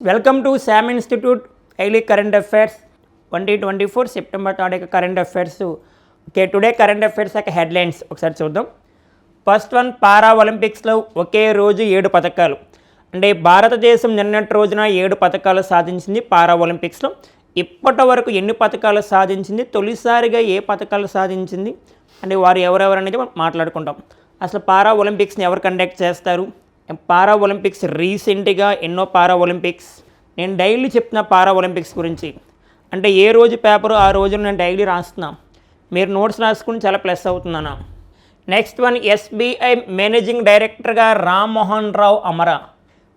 Welcome to Sam institute daily current affairs 2024 September 3 current affairs. Okay, today current affairs యొక్క headlines ఒకసారి చూద్దాం. First one, పారా ఒలింపిక్స్లో ఒకే రోజు 7 పథకాలు. అంటే భారతదేశం నిన్నటి రోజున 7 పథకాలు సాధించింది పారా ఒలింపిక్స్లో. ఇప్పటి వరకు ఎన్ని పథకాలు సాధించింది, తొలిసారిగా ఏ పథకాలు సాధించింది, అంటే వారు ఎవరెవరు అనేది మాట్లాడుకుంటాం. అసలు పారా ఒలింపిక్స్ని ఎవరు కండక్ట్ చేస్తారు, పారా ఒలింపిక్స్ రీసెంట్గా ఎన్నో పారా ఒలింపిక్స్, నేను డైలీ చెప్తున్నా పారా ఒలింపిక్స్ గురించి. అంటే ఏ రోజు పేపరు ఆ రోజు నేను డైలీ రాస్తున్నా, మీరు నోట్స్ రాసుకుని చాలా ప్లస్ అవుతున్నాను. నెక్స్ట్ వన్, ఎస్బీఐ మేనేజింగ్ డైరెక్టర్గా రామ్ మోహన్ రావు అమరా.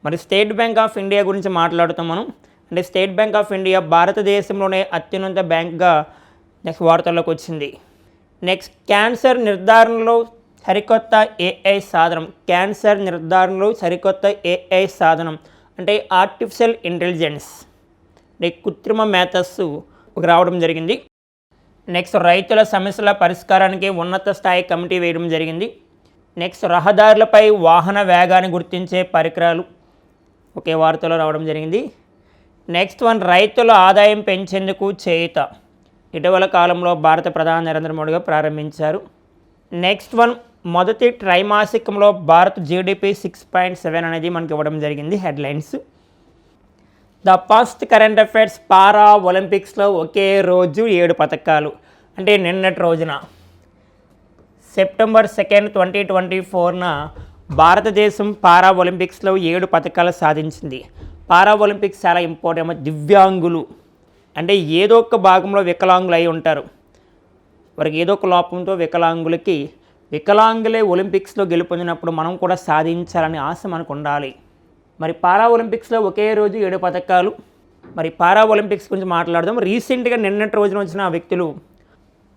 మరి స్టేట్ బ్యాంక్ ఆఫ్ ఇండియా గురించి మాట్లాడుతాం మనం. అంటే స్టేట్ బ్యాంక్ ఆఫ్ ఇండియా భారతదేశంలోనే అత్యున్నత బ్యాంక్గా నెక్స్ట్ వార్తల్లోకి వచ్చింది. నెక్స్ట్, క్యాన్సర్ నిర్ధారణలో సరికొత్త ఏఐ సాధనం. క్యాన్సర్ నిర్ధారణలో సరికొత్త ఏఐ సాధనం అంటే ఆర్టిఫిషియల్ ఇంటెలిజెన్స్, అంటే కృత్రిమ మేధస్సు రావడం జరిగింది. నెక్స్ట్, రైతుల సమస్యల పరిష్కారానికి ఉన్నత స్థాయి కమిటీ వేయడం జరిగింది. నెక్స్ట్, రహదారులపై వాహన వేగాన్ని గుర్తించే పరికరాలు ఒకే వార్తలో రావడం జరిగింది. నెక్స్ట్ వన్, రైతుల ఆదాయం పెంచేందుకు చేయూత ఇటీవల కాలంలో భారత ప్రధాని నరేంద్ర మోడీ గారు ప్రారంభించారు. నెక్స్ట్ వన్, మొదటి త్రైమాసికంలో భారత్ జీడిపి 6.7 అనేది మనకి ఇవ్వడం జరిగింది. Headlines. The first current affairs, para ఒలింపిక్స్లో ఒకే రోజు 7 పథకాలు. అంటే నిన్నటి రోజున సెప్టెంబర్ 2, 2024న భారతదేశం పారా ఒలింపిక్స్లో 7 పథకాలు సాధించింది. పారా ఒలింపిక్స్ చాలా ఇంపార్టెంట్. దివ్యాంగులు అంటే ఏదో ఒక భాగంలో వికలాంగులు అయి ఉంటారు, వారికి ఏదో ఒక లోపంతో వికలాంగులే ఒలింపిక్స్లో గెలుపొందినప్పుడు మనం కూడా సాధించాలని ఆశ మనకు ఉండాలి. మరి పారా ఒలింపిక్స్లో ఒకే రోజు 7 పథకాలు. మరి పారా ఒలింపిక్స్ గురించి మాట్లాడదాం. రీసెంట్గా నిన్నటి రోజున వచ్చిన వ్యక్తులు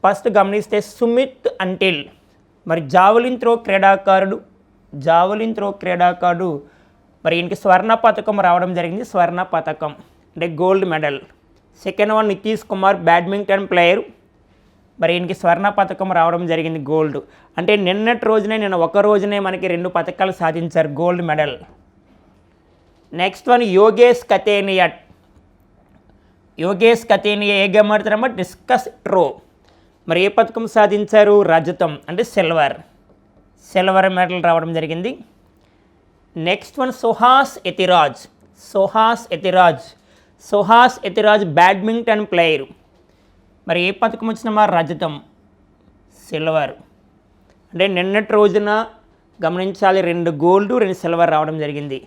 ఫస్ట్ గమనిస్తే సుమిత్ అంటిల్, మరి జావలిన్ త్రో క్రీడాకారుడు మరి ఈయనకి స్వర్ణ పథకం రావడం జరిగింది. స్వర్ణ పథకం అంటే gold medal. Second one, Nitish Kumar badminton player, మరి ఈయనకి స్వర్ణ పథకం రావడం జరిగింది, గోల్డ్. అంటే నిన్న ఒక రోజునే మనకి 2 పథకాలు సాధించారు, gold medal. Next one, Yogesh Kathunia ఏ గేమ్ ఆడుతారమ్మా, డిస్కస్ త్రో. మరి ఏ పథకం సాధించారు, రజతం అంటే సిల్వర్ మెడల్ రావడం జరిగింది. Next one, Suhas Ethiraj badminton player, మరి ఏ పథకం వచ్చినమా, రజతం, సిల్వర్. అంటే నిన్నటి రోజున గమనించాలి 2 గోల్డ్ 2 సిల్వర్ రావడం జరిగింది.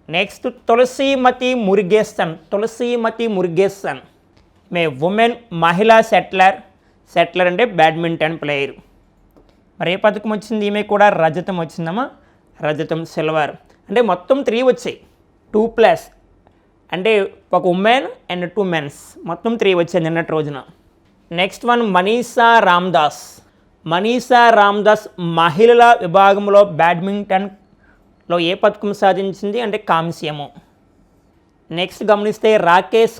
నెక్స్ట్, తులసీమతి మురుగేసన్ ఉమెన్ మహిళా సెట్లర్ అంటే బ్యాడ్మింటన్ ప్లేయర్, మరి ఏ పథకం వచ్చింది, ఈమె కూడా రజతం వచ్చిందమ్మా, రజతం, సిల్వర్. అంటే మొత్తం 3 వచ్చాయి, 2+ అంటే ఒక ఉమెన్ అండ్ 2 మెన్స్, మొత్తం 3 వచ్చాయి నిన్నటి రోజున. నెక్స్ట్ వన్, మనీషా రామ్దాస్ మహిళల విభాగంలో బ్యాడ్మింటన్లో ఏ పథకం సాధించింది అంటే కాంస్యము. నెక్స్ట్ గమనిస్తే రాకేష్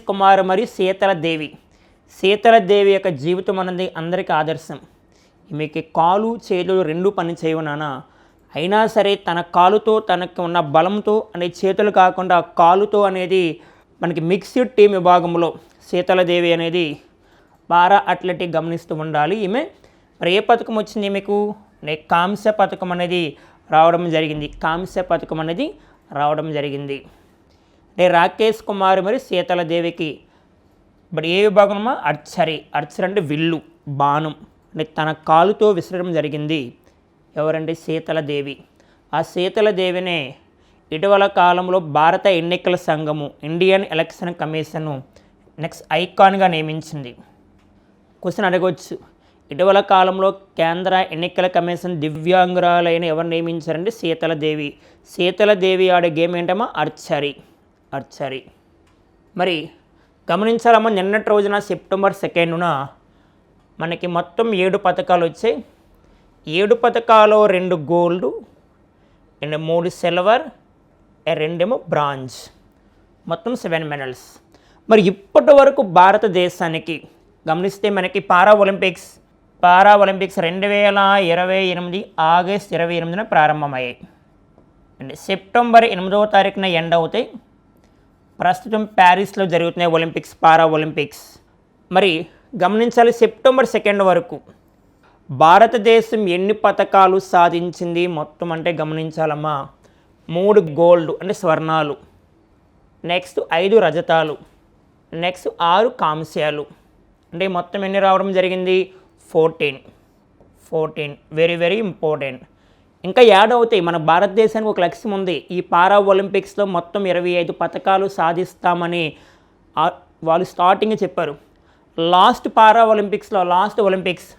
కుమార్ మరియు శీతలదేవి యొక్క జీవితం అనేది అందరికీ ఆదర్శం. ఈమెకి కాలు చేతులు 2 పని చేయవునానా, అయినా సరే తన కాలుతో తనకు ఉన్న బలంతో అనే చేతులు కాకుండా కాలుతో అనేది మనకి మిక్స్డ్ టీం విభాగంలో శీతలదేవి అనేది పారా అథ్లెటిక్ గమనిస్తూ ఉండాలి ఈమె. మరి ఏ పథకం వచ్చింది ఈమెకు, కాంస్య పథకం అనేది రావడం జరిగింది. అంటే రాకేష్ కుమార్ మరియు శీతలదేవికి మరి ఏ విభాగమా, ఆర్చరీ అంటే విల్లు, బాణం అంటే తన కాలుతో విసరడం జరిగింది. ఎవరంటే శీతలదేవి. ఆ శీతలదేవినే ఇటీవల కాలంలో భారత ఎన్నికల సంఘము ఇండియన్ ఎలక్షన్ కమిషను నెక్స్ట్ ఐకాన్గా నియమించింది. క్వశ్చన్ అడగవచ్చు, ఇటీవల కాలంలో కేంద్ర ఎన్నికల కమిషన్ దివ్యాంగురాలైన ఎవరు నియమించారంటే శీతలదేవి ఆడే గేమ్ ఏంటమ్మా, ఆర్చరీ. మరి గమనించాలమ్మా, నిన్నటి రోజున సెప్టెంబర్ 2న మనకి మొత్తం 7 పథకాలు వచ్చాయి. 7 పథకాలు 2 గోల్డ్ అండ్ 3 సిల్వర్, 2 బ్రాంజ్, మొత్తం 7 మెడల్స్. మరి ఇప్పటి వరకు భారతదేశానికి గమనిస్తే మనకి పారా ఒలింపిక్స్ 2028 ఆగస్ట్ 28న ప్రారంభమయ్యాయి. అండ్ సెప్టెంబర్ 8వ తారీఖున ఎండ్ అవుతాయి. ప్రస్తుతం ప్యారిస్లో జరుగుతున్నాయి ఒలింపిక్స్, పారా ఒలింపిక్స్. మరి గమనించాలి, సెప్టెంబర్ 2 వరకు భారతదేశం ఎన్ని పథకాలు సాధించింది మొత్తం అంటే గమనించాలమ్మా, 3 గోల్డ్ అంటే స్వర్ణాలు, నెక్స్ట్ 5 రజతాలు, నెక్స్ట్ 6 కాంస్యాలు. అంటే మొత్తం ఎన్ని రావడం జరిగింది? 14. Very very important. ఇంకా యాడ్ అవుతాయి. మన భారతదేశానికి ఒక లక్ష్యం ఉంది, ఈ పారా ఒలింపిక్స్లో మొత్తం 25 పథకాలు సాధిస్తామని వాళ్ళు స్టార్టింగ్ చెప్పారు. లాస్ట్ పారా ఒలింపిక్స్లో, లాస్ట్ ఒలింపిక్స్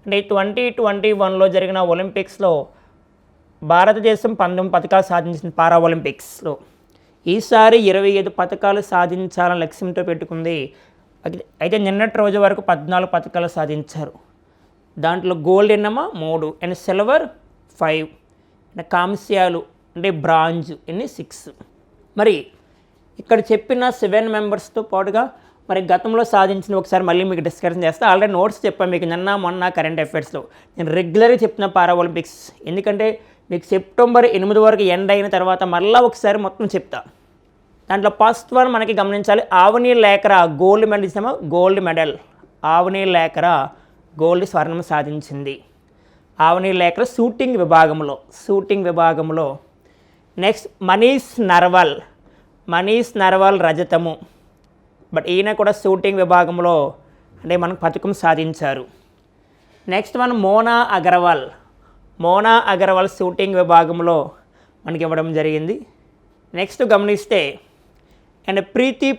అంటే 2021లో జరిగిన ఒలింపిక్స్లో భారతదేశం 19 పథకాలు సాధించింది పారా ఒలింపిక్స్లో. ఈసారి 25 పథకాలు సాధించాలని లక్ష్యంతో పెట్టుకుంది. అయితే నిన్నటి రోజు వరకు 14 పథకాలు సాధించారు. దాంట్లో గోల్డ్ ఎన్నమా 3, అండ్ సిల్వర్ 5, అండ్ కాంస్యాలు అంటే బ్రాంజ్ ఎన్ని 6. మరి ఇక్కడ చెప్పిన 7 మెంబర్స్తో పాటుగా మరి గతంలో సాధించిన ఒకసారి మళ్ళీ మీకు డిస్కషన్ చేస్తే, ఆల్రెడీ నోట్స్ చెప్పాను మీకు నిన్న మొన్న కరెంట్ అఫైర్స్లో. నేను రెగ్యులర్గా చెప్తున్న పారా ఒలింపిక్స్, ఎందుకంటే మీకు సెప్టెంబర్ 8 వరకు ఎండ్ అయిన తర్వాత మళ్ళీ ఒకసారి మొత్తం చెప్తా. దాంట్లో ఫస్ట్ వన్ మనకి గమనించాలి, ఆవని లేఖరా గోల్డ్ మెడల్ ఇస్తామా, gold medal. Avani Lekhara gold స్వర్ణం సాధించింది. ఆవని లేఖరా షూటింగ్ విభాగంలో. నెక్స్ట్ మనీష్ నర్వాల్ రజతము. బట్ ఈయన కూడా షూటింగ్ విభాగంలో అంటే మనకు పథకం సాధించారు. Next one Mona Agarwal shooting విభాగంలో మనకి ఇవ్వడం జరిగింది. నెక్స్ట్ గమనిస్తే అండ్ ప్రీతి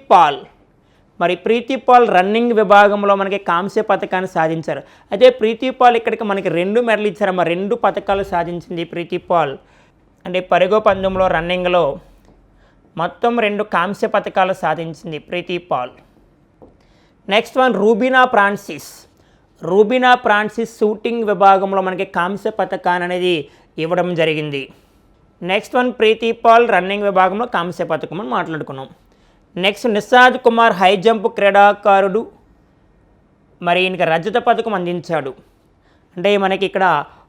పాల్ రన్నింగ్ విభాగంలో మనకి కాంస్య పథకాన్ని సాధించారు. అయితే ప్రీతి పాల్ ఇక్కడికి మనకి 2 మెడల్ ఇచ్చారమ్మా, 2 పథకాలు సాధించింది ప్రీతి పాల్. అంటే పరుగు పందెంలో రన్నింగ్లో మొత్తం 2 కాంస్య పథకాలు సాధించింది Preeti Pal. Next one Rubina Francis shooting విభాగంలో మనకి కాంస్య పథకాన్ని అనేది ఇవ్వడం జరిగింది. Next one Preeti Pal running విభాగంలో కాంస్య పథకం అని మాట్లాడుకున్నాం. Next Nishad Kumar high jump క్రీడాకారుడు, మరి ఈయనకి రజత పథకం అందించాడు. అంటే మనకి ఇక్కడ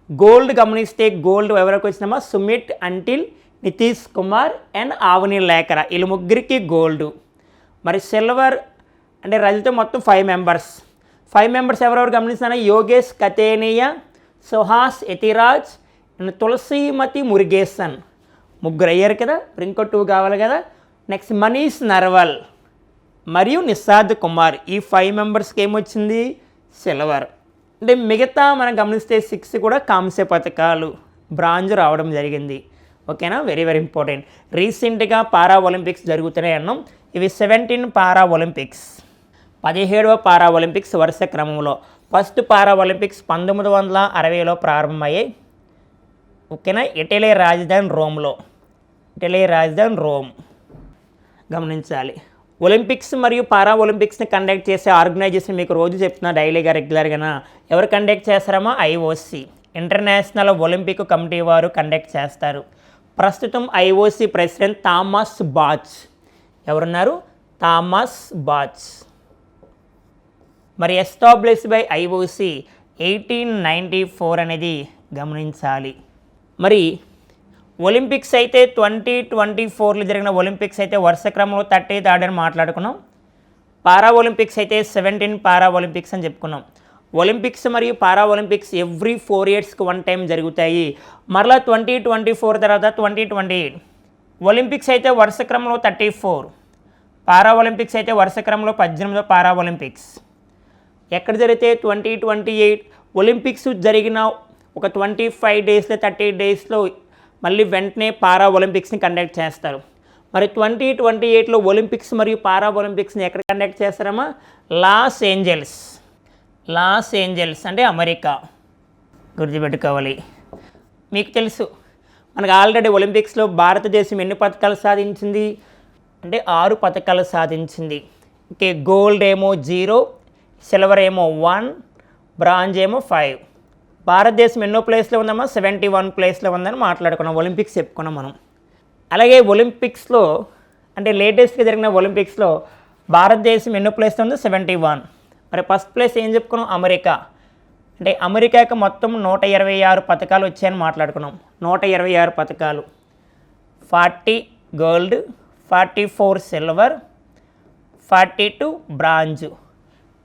గోల్డ్ గమనిస్తే గోల్డ్ ఎవరికి వచ్చినామా, సుమిత్ అంటిల్, నితీష్ కుమార్ అండ్ ఆవని లేఖరా, వీళ్ళు ముగ్గురికి గోల్డ్. మరి సిల్వర్ అంటే రజత మొత్తం 5 మెంబర్స్ ఎవరెవరు గమనిస్తున్నా, యోగేష్ కతేనియా, సుహాస్ యతిరాజ్ అండ్ తులసీమతి మురుగేసన్, 3 అయ్యారు కదా, ఇంకో 2 కావాలి కదా. నెక్స్ట్ మనీష్ నర్వాల్ మరియు నిషాద్ కుమార్, ఈ 5 మెంబర్స్కి ఏమొచ్చింది, సిల్వర్. అంటే మిగతా మనం గమనిస్తే 6 కూడా కాంస్య పథకాలు, బ్రాంజ్ రావడం జరిగింది. ఓకేనా, వెరీ వెరీ ఇంపార్టెంట్. రీసెంట్గా పారా ఒలింపిక్స్ జరుగుతున్నాయి అన్నాం. ఇవి 17 పారా ఒలింపిక్స్, 17వ పారా ఒలింపిక్స్ వరుస క్రమంలో. ఫస్ట్ పారా ఒలింపిక్స్ 1960లో ప్రారంభమయ్యాయి. ఓకేనా, ఇటలీ రాజధాని రోమ్. గమనించాలి, ఒలింపిక్స్ మరియు పారా ఒలింపిక్స్ని కండక్ట్ చేసే ఆర్గనైజేషన్ మీకు రోజు చెప్తున్నా డైలీగా రెగ్యులర్గా. ఎవరు కండక్ట్ చేస్తారమ్మా, IOC ఇంటర్నేషనల్ ఒలింపిక్ కమిటీ వారు కండక్ట్ చేస్తారు. ప్రస్తుతం IOC ప్రెసిడెంట్ థామస్ బాచ్. ఎవరున్నారు, థామస్ బాచ్. మరి ఎస్టాబ్లిష్ బై IOC 1894 అనేది గమనించాలి. మరి ఒలింపిక్స్ అయితే 2024లో జరిగిన ఒలింపిక్స్ అయితే వరుస క్రమంలో 30th ఆర్డర్ మాట్లాడుకున్నాం. పారా ఒలింపిక్స్ అయితే 17 పారా ఒలింపిక్స్ అని చెప్పుకున్నాం. ఒలింపిక్స్ మరియు పారా ఒలింపిక్స్ ఎవ్రీ 4 yearsకి 1 time జరుగుతాయి. మరలా 2024 తర్వాత 2028. ఒలింపిక్స్ అయితే వరుస క్రమంలో 34, పారా ఒలింపిక్స్ అయితే వరుస క్రమంలో 18వ పారా ఒలింపిక్స్. ఎక్కడ జరిగితే 2028 ఒలింపిక్స్ జరిగిన ఒక 25 daysలో 30 daysలో మళ్ళీ వెంటనే పారా ఒలింపిక్స్ని కండక్ట్ చేస్తారు. మరి 2028లో ఒలింపిక్స్ మరియు పారా ఒలింపిక్స్ని ఎక్కడ కండక్ట్ చేస్తారమ్మా, లాస్ ఏంజల్స్ అంటే అమెరికా. గుర్తుపెట్టుకోవాలి. మీకు తెలుసు మనకు ఆల్రెడీ ఒలింపిక్స్లో భారతదేశం ఎన్ని పథకాలు సాధించింది అంటే 6 పథకాలు సాధించింది. ఓకే, గోల్డ్ ఏమో 0, సిల్వర్ ఏమో 1, బ్రాంజ్ ఏమో 5. భారతదేశం ఎన్నో ప్లేస్లో ఉందమ్మా, 71 ప్లేస్లో ఉందని మాట్లాడుకున్నాం. ఒలింపిక్స్ చెప్పుకున్నాం మనం. అలాగే ఒలింపిక్స్లో అంటే లేటెస్ట్గా జరిగిన ఒలింపిక్స్లో భారతదేశం ఎన్నో ప్లేస్లో ఉందో 71. మరి ఫస్ట్ ప్లేస్ ఏం చెప్పుకున్నాం, అమెరికా. అంటే అమెరికాకి మొత్తం 126 పథకాలు వచ్చాయని మాట్లాడుకున్నాం. 126 పథకాలు. 40 గోల్డ్, 44 సిల్వర్, 42 బ్రాంజ్.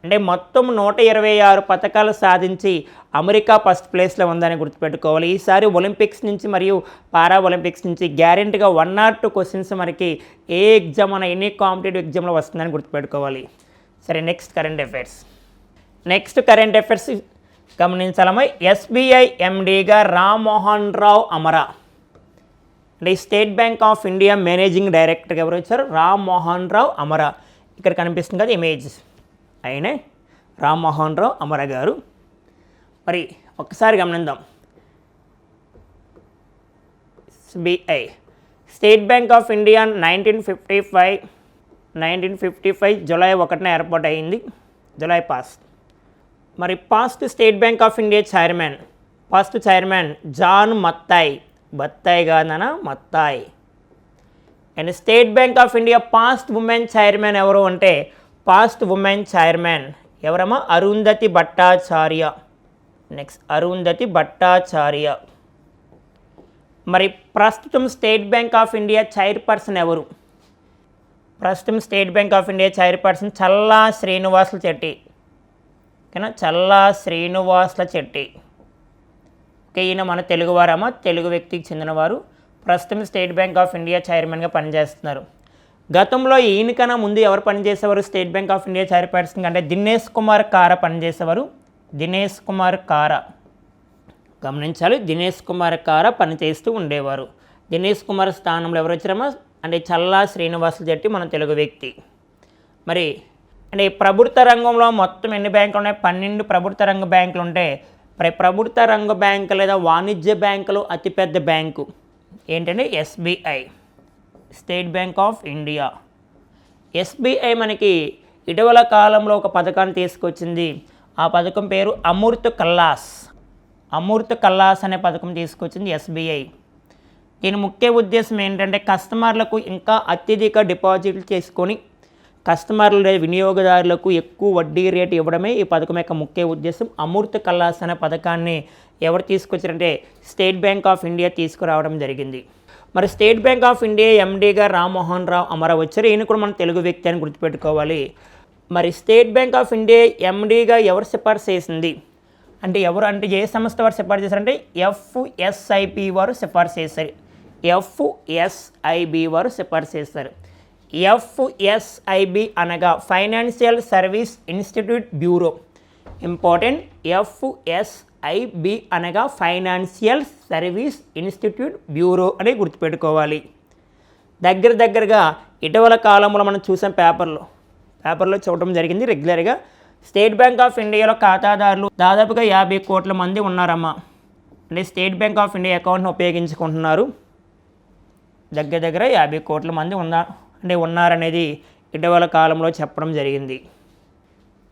అంటే మొత్తం 126 పథకాలు సాధించి అమెరికా ఫస్ట్ ప్లేస్లో ఉందని గుర్తుపెట్టుకోవాలి. ఈసారి ఒలింపిక్స్ నుంచి మరియు పారా ఒలింపిక్స్ నుంచి గ్యారెంటీగా 1 or 2 క్వశ్చన్స్ మనకి ఏ ఎగ్జామ్ అన్న ఎనీ కాంపిటేటివ్ ఎగ్జామ్లో వస్తుందని గుర్తుపెట్టుకోవాలి. సరే, next current affairs. Next current affairs గమనించాలమ్మా. ఎస్బీఐ ఎండీగా రామ్మోహన్ రావు అమరా. అంటే State Bank of India managing డైరెక్టర్గా ఎవరు వచ్చారు? రామ్మోహన్ రావు అమరా. ఇక్కడ కనిపిస్తుంది కదా ఇమేజ్, ఆయనే రామ్మోహన్ రావు అమరా గారు. మరి ఒక్కసారి గమనిద్దాం. SBI State Bank of India 1955 జూలై 1న ఏర్పాటు అయింది, జూలై పాస్. మరి past State Bank of India first chairman John Mathai, బత్తాయి కాదనా Mathai. And State Bank of India past women chairman ఎవరు అంటే, పాస్ట్ ఉమెన్ చైర్మన్ ఎవరమ్మా? అరుంధతి భట్టాచార్య. నెక్స్ట్ అరుంధతి భట్టాచార్య. మరి ప్రస్తుతం State Bank of India chairperson ఎవరు? ప్రస్తుతం State Bank of India chairperson Challa Srinivasulu Setty. ఓకేనా, చల్లా శ్రీనివాసుల చెట్టి. ఓకే, ఈయన మన తెలుగువారమ్మా, తెలుగు వ్యక్తికి చెందినవారు. ప్రస్తుతం స్టేట్ బ్యాంక్ ఆఫ్ ఇండియా చైర్మన్గా పనిచేస్తున్నారు. గతంలో ఈయనకన్నా ముందు ఎవరు పనిచేసేవారు state Bank of India chairperson అంటే? దినేష్ కుమార్ కారా పనిచేసేవారు. దినేష్ కుమార్ కారా, గమనించాలి, దినేష్ కుమార్ కారా పనిచేస్తూ ఉండేవారు. దినేష్ కుమార్ స్థానంలో ఎవరు వచ్చారమ్మా అంటే చల్లా శ్రీనివాసులు చెట్టి, మన తెలుగు వ్యక్తి. మరి అంటే ప్రభుత్వ రంగంలో మొత్తం ఎన్ని బ్యాంకులు ఉన్నాయి? 12 ప్రభుత్వ రంగ బ్యాంకులు ఉంటాయి. ప్రభుత్వ రంగ బ్యాంకు లేదా వాణిజ్య బ్యాంకులు అతిపెద్ద బ్యాంకు ఏంటంటే SBI, State Bank of India. SBI మనకి ఇటీవల కాలంలో ఒక పథకాన్ని తీసుకొచ్చింది. ఆ పథకం పేరు అమృత్ కల్లాస్. అమృత్ కల్లాస్ అనే పథకం తీసుకొచ్చింది ఎస్బీఐ. దీని ముఖ్య ఉద్దేశం ఏంటంటే కస్టమర్లకు ఇంకా అత్యధిక డిపాజిట్లు చేసుకొని కస్టమర్ల వినియోగదారులకు ఎక్కువ వడ్డీ రేటు ఇవ్వడమే ఈ పథకం యొక్క ముఖ్య ఉద్దేశం. అమృత్ కల్లాస్ అనే పథకాన్ని ఎవరు తీసుకొచ్చారంటే స్టేట్ బ్యాంక్ ఆఫ్ ఇండియా తీసుకురావడం జరిగింది. మరి స్టేట్ బ్యాంక్ ఆఫ్ ఇండియా ఎండీగా రామ్మోహన్ రావు అమరా వచ్చారు. ఈయన కూడా మన తెలుగు వ్యక్తి అని గుర్తుపెట్టుకోవాలి. మరి స్టేట్ బ్యాంక్ ఆఫ్ ఇండియా ఎండీగా ఎవరు సిఫార్సు చేసింది అంటే ఎవరు అంటే ఏ సంస్థ వారు సిఫార్సు చేశారంటే ఎఫ్ఎస్ఐబి వారు సిఫార్సు చేశారు. ఎఫ్ఎస్ఐబి వారు సిఫార్సు చేస్తారు. ఎఫ్ఎస్ఐబి అనగా financial service institute bureau. Important, FSIB అనగా ఫైనాన్షియల్ సర్వీస్ ఇన్స్టిట్యూట్ బ్యూరో అని గుర్తుపెట్టుకోవాలి. దగ్గరగా ఇటీవల కాలంలో మనం చూసాం, పేపర్లో చూడటం జరిగింది రెగ్యులర్గా. స్టేట్ బ్యాంక్ ఆఫ్ ఇండియాలో ఖాతాదారులు దాదాపుగా 50 కోట్ల మంది ఉన్నారమ్మా. అంటే స్టేట్ బ్యాంక్ ఆఫ్ ఇండియా అకౌంట్ను ఉపయోగించుకుంటున్నారు. దగ్గర 50 కోట్ల మంది ఉన్నారనేది ఇటీవల కాలంలో చెప్పడం జరిగింది.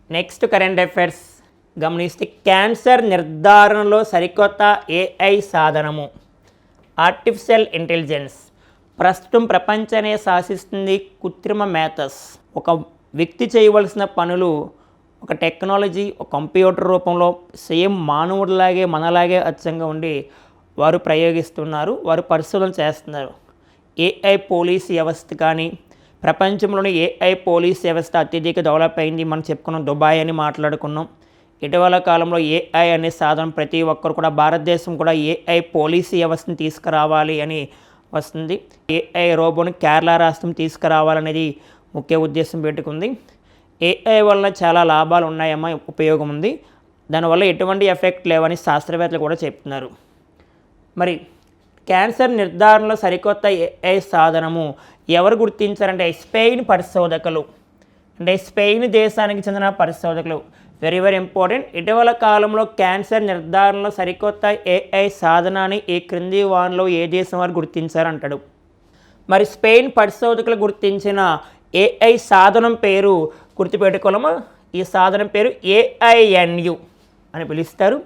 నెక్స్ట్ కరెంట్ అఫైర్స్ గమనిస్తే క్యాన్సర్ నిర్ధారణలో సరికొత్త ఏఐ సాధనము, ఆర్టిఫిషియల్ ఇంటెలిజెన్స్. ప్రస్తుతం ప్రపంచాన్ని శాసిస్తుంది కృత్రిమ మేధస్. ఒక వ్యక్తి చేయవలసిన పనులు ఒక టెక్నాలజీ, ఒక కంప్యూటర్ రూపంలో సేమ్ మానవుడిలాగే మనలాగే అచ్చంగా ఉండి వారు ప్రయోగిస్తున్నారు, వారు పరిశోధన చేస్తున్నారు. ఏఐ పోలీస్ వ్యవస్థ కానీ ప్రపంచంలోని ఏఐ పోలీస్ వ్యవస్థ అత్యధిక డెవలప్ అయింది. మనం చెప్పుకున్నాం, దుబాయ్ అని మాట్లాడుకున్నాం. ఇటీవల కాలంలో ఏఐ అనే సాధనం ప్రతి ఒక్కరు కూడా భారతదేశం కూడా ఏఐ పోలీస్ వ్యవస్థను తీసుకురావాలి అని వస్తుంది. ఏఐ రోబోని కేరళ రాష్ట్రం తీసుకురావాలనేది ముఖ్య ఉద్దేశం పెట్టుకుంది. ఏఐ వల్ల చాలా లాభాలు ఉన్నాయమ్మా, ఉపయోగం ఉంది. దానివల్ల ఎటువంటి ఎఫెక్ట్ లేవని శాస్త్రవేత్తలు కూడా చెప్తున్నారు. మరి క్యాన్సర్ నిర్ధారణలో సరికొత్త ఏఐ సాధనము ఎవరు గుర్తించారంటే స్పెయిన్ పరిశోధకులు. అంటే స్పెయిన్ దేశానికి చెందిన పరిశోధకులు. Very important. ఇటీవల కాలంలో క్యాన్సర్ నిర్ధారణలో సరికొత్త ఏఐ సాధనాన్ని ఈ క్రింది వారిలో ఏ దేశం వారు గుర్తించారంటాడు. మరి స్పెయిన్ పరిశోధకులు గుర్తించిన ఏఐ సాధనం పేరు గుర్తుపెట్టుకోవాలమ్మా. ఈ సాధనం పేరు ఏఐఎన్యు అని పిలుస్తారు.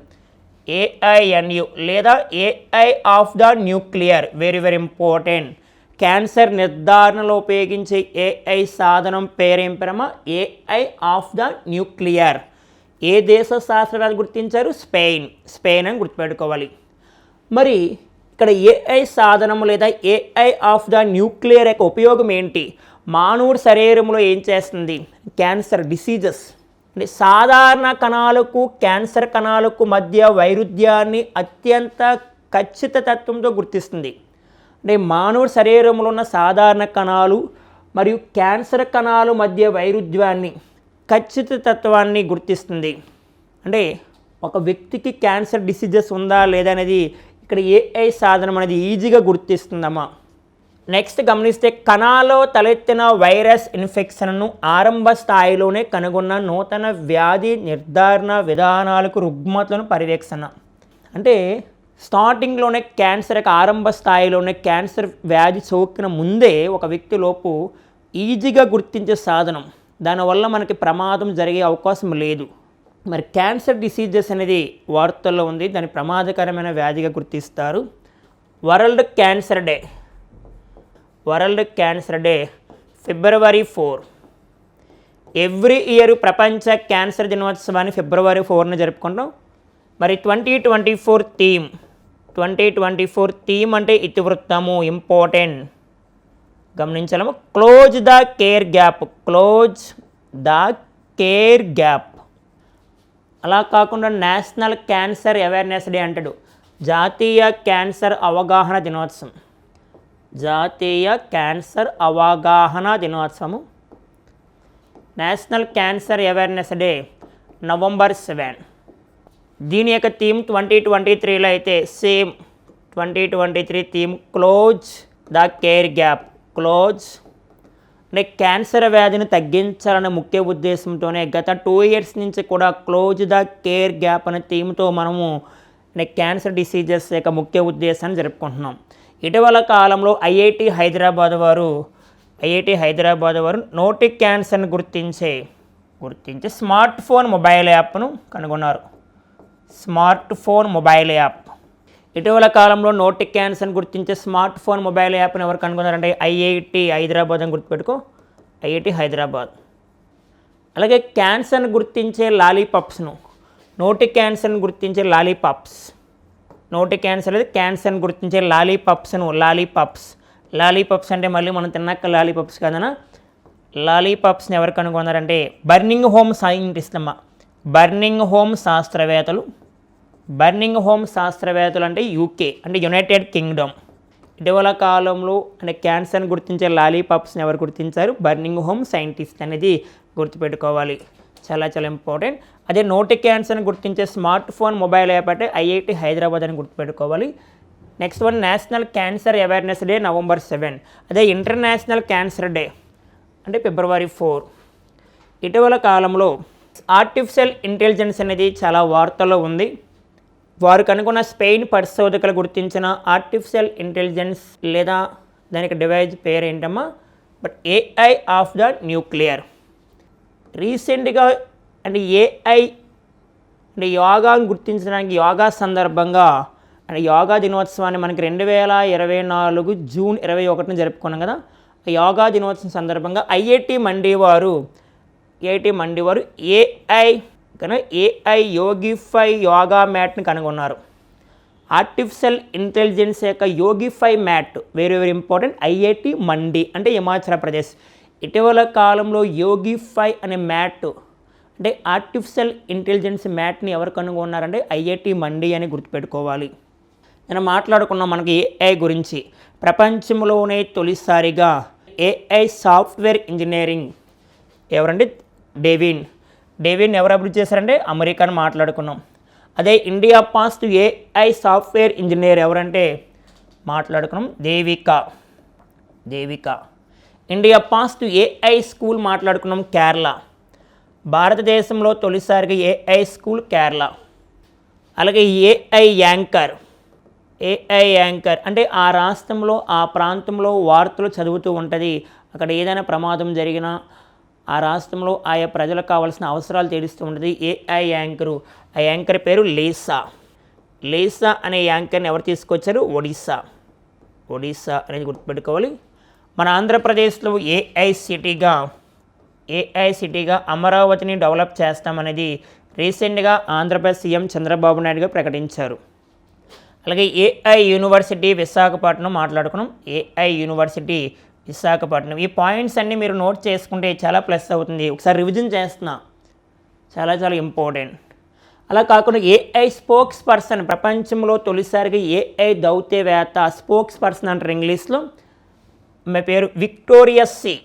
ఏఐఎన్యు లేదా AI of the nuclear. Very important. Cancer నిర్ధారణలో ఉపయోగించే ఏఐ సాధనం పేరేం పేరమ్మా? AI of the nuclear. ఏ దేశ శాస్త్రవేత్తలు గుర్తించారు? స్పెయిన్ అని గుర్తుపెట్టుకోవాలి. మరి ఇక్కడ ఏఐ సాధనము లేదా ఏఐ ఆఫ్ ద న్యూక్లియర్ యొక్క ఉపయోగం ఏంటి? మానవుడి శరీరంలో ఏం చేస్తుంది? క్యాన్సర్ డిసీజెస్ అంటే సాధారణ కణాలకు క్యాన్సర్ కణాలకు మధ్య వైరుధ్యాన్ని అత్యంత ఖచ్చితత్వంతో గుర్తిస్తుంది. అంటే మానవుడి శరీరంలో ఉన్న సాధారణ కణాలు మరియు క్యాన్సర్ కణాలు మధ్య వైరుధ్యాన్ని ఖచ్చితత్వాన్ని గుర్తిస్తుంది. అంటే ఒక వ్యక్తికి క్యాన్సర్ డిసీజెస్ ఉందా లేదా అనేది ఇక్కడ ఏఐ సాధనం అనేది ఈజీగా గుర్తిస్తుందమ్మా. నెక్స్ట్ గమనిస్తే కణాల్లో తలెత్తిన వైరస్ ఇన్ఫెక్షన్ను ఆరంభ స్థాయిలోనే కనుగొన్న నూతన వ్యాధి నిర్ధారణ విధానాలకు రుగ్మతలను పర్యవేక్షణ. అంటే స్టార్టింగ్లోనే క్యాన్సర్ యొక్క ఆరంభ స్థాయిలోనే క్యాన్సర్ వ్యాధి సోకిన ముందే ఒక వ్యక్తిలోపు ఈజీగా గుర్తించే సాధనం. దానివల్ల మనకి ప్రమాదం జరిగే అవకాశం లేదు. మరి క్యాన్సర్ డిసీజెస్ అనేది వార్తల్లో ఉంది. దాని ప్రమాదకరమైన వ్యాధిగా గుర్తిస్తారు. వరల్డ్ క్యాన్సర్ డే ఫిబ్రవరి 4. ఎవ్రీ ఇయర్ ప్రపంచ క్యాన్సర్ దినోత్సవాన్ని ఫిబ్రవరి 4న జరుపుకుంటాం. మరి 2024 థీమ్ అంటే ఇతివృత్తము ఇంపార్టెంట్ గమనించాము. Close the care gap. అలా కాకుండా నేషనల్ క్యాన్సర్ అవేర్నెస్ డే అంటాడు. జాతీయ క్యాన్సర్ అవగాహన దినోత్సవం. National cancer awareness day November 7. దీని యొక్క థీమ్ 2023లో అయితే same 2023 theme close the care gap. అంటే క్యాన్సర్ వ్యాధిని తగ్గించాలనే ముఖ్య ఉద్దేశంతోనే గత 2 years నుంచి కూడా క్లోజ్ ద కేర్ గ్యాప్ అనే థీమ్తో మనము క్యాన్సర్ డిసీజెస్ యొక్క ముఖ్య ఉద్దేశాన్ని జరుపుకుంటున్నాం. ఇటీవల కాలంలో ఐఐటి హైదరాబాద్ వారు నోటి క్యాన్సర్ని గుర్తించే స్మార్ట్ ఫోన్ మొబైల్ యాప్ను కనుగొన్నారు. ఇటీవల కాలంలో నోటి క్యాన్సర్ని గుర్తించే స్మార్ట్ ఫోన్ మొబైల్ యాప్ను ఎవరు కనుగొన్నారంటే ఐఐటి హైదరాబాద్ అని గుర్తుపెట్టుకో. ఐఐటి హైదరాబాద్. అలాగే క్యాన్సర్ని గుర్తించే లాలీపాప్స్ను నోటి క్యాన్సర్ని గుర్తించే క్యాన్సర్ని గుర్తించే లాలీపాప్స్ అంటే మళ్ళీ మనం తిన్నాక లాలీపాప్స్ కాదనా. లాలీపాప్స్ని ఎవరు కనుగొన్నారంటే బర్నింగ్ హోమ్ శాస్త్రవేత్తలు అంటే యూకే అంటే యునైటెడ్ కింగ్డమ్. ఇటీవల కాలంలో క్యాన్సర్ని గుర్తించే లాలీపాప్స్ని ఎవరు గుర్తించారు? బర్నింగ్ హోమ్ సైంటిస్ట్ అనేది గుర్తుపెట్టుకోవాలి. చాలా ఇంపార్టెంట్. అదే నోటి క్యాన్సర్ని గుర్తించే స్మార్ట్ ఫోన్ మొబైల్ యాప్ అంటే ఐఐటి హైదరాబాద్ అని గుర్తుపెట్టుకోవాలి. Next one national cancer awareness day November 7. అదే ఇంటర్నేషనల్ క్యాన్సర్ డే అంటే ఫిబ్రవరి 4. ఇటీవల కాలంలో ఆర్టిఫిషియల్ ఇంటెలిజెన్స్ అనేది చాలా వార్తల్లో ఉంది. వారు కనుగొన్న స్పెయిన్ పరిశోధకులు గుర్తించిన ఆర్టిఫిషియల్ ఇంటెలిజెన్స్ లేదా దానికి డివైజ్ పేరు ఏంటమ్మా? But AI of the nuclear. రీసెంట్గా ఏఐ యోగాను గుర్తించడానికి యోగా సందర్భంగా యోగా దినోత్సవాన్ని మనకి 2024 జూన్ 21న జరుపుకున్నాం కదా. యోగా దినోత్సవం సందర్భంగా ఐఐటి మండి వారు ఏఐ యోగిఫై యోగా మ్యాట్ని కనుగొన్నారు. ఆర్టిఫిషియల్ ఇంటెలిజెన్స్ యొక్క యోగిఫై మ్యాట్ వెరీ ఇంపార్టెంట్. ఐఐటి మండి అంటే హిమాచల్ ప్రదేశ్. ఇటీవల కాలంలో యోగిఫై అనే మ్యాట్ అంటే ఆర్టిఫిషియల్ ఇంటెలిజెన్స్ మ్యాట్ని ఎవరు కనుగొన్నారంటే ఐఐటి మండి అని గుర్తుపెట్టుకోవాలి. నేను మాట్లాడుకున్నాం మనకి ఏఐ గురించి. ప్రపంచంలోనే తొలిసారిగా ఏఐ సాఫ్ట్వేర్ ఇంజనీరింగ్ ఎవరండి? డేవిన్ ఎవరు అభివృద్ధి చేశారంటే అమెరికాని మాట్లాడుకున్నాం. అదే India past AI software engineer ఎవరంటే మాట్లాడుకున్నాం Devika. India past AI school మాట్లాడుకున్నాం కేరళ. భారతదేశంలో తొలిసారిగా ఏఐ స్కూల్ కేరళ. అలాగే ఏఐ యాంకర్ అంటే ఆ రాష్ట్రంలో ఆ ప్రాంతంలో వార్తలు చదువుతూ ఉంటుంది. అక్కడ ఏదైనా ప్రమాదం జరిగినా ఆ రాష్ట్రంలో ఆయా ప్రజలకు కావాల్సిన అవసరాలు తీరుస్తూ ఉంటుంది ఏఐ యాంకరు. ఆ యాంకర్ పేరు లేసా అనే యాంకర్ని ఎవరు తీసుకొచ్చారు? ఒడిస్సా అనేది గుర్తుపెట్టుకోవాలి. మన ఆంధ్రప్రదేశ్లో ఏఐ సిటీగా అమరావతిని డెవలప్ చేస్తామనేది రీసెంట్గా ఆంధ్రప్రదేశ్ సీఎం చంద్రబాబు నాయుడు గారు ప్రకటించారు. అలాగే ఏఐ యూనివర్సిటీ విశాఖపట్నం మాట్లాడుకున్నాం. AI university Visakhapatnam. ఈ పాయింట్స్ అన్నీ మీరు నోట్ చేసుకుంటే చాలా ప్లస్ అవుతుంది. ఒకసారి రివిజన్ చేస్తున్నా, చాలా చాలా ఇంపార్టెంట్. అలా కాకుండా ఏఐ స్పోక్స్ పర్సన్, ప్రపంచంలో తొలిసారిగా ఏఐ దౌత్యవేత్త, స్పోక్స్ పర్సన్ అంటారు ఇంగ్లీష్లో. ఆమె పేరు Victoria Shi.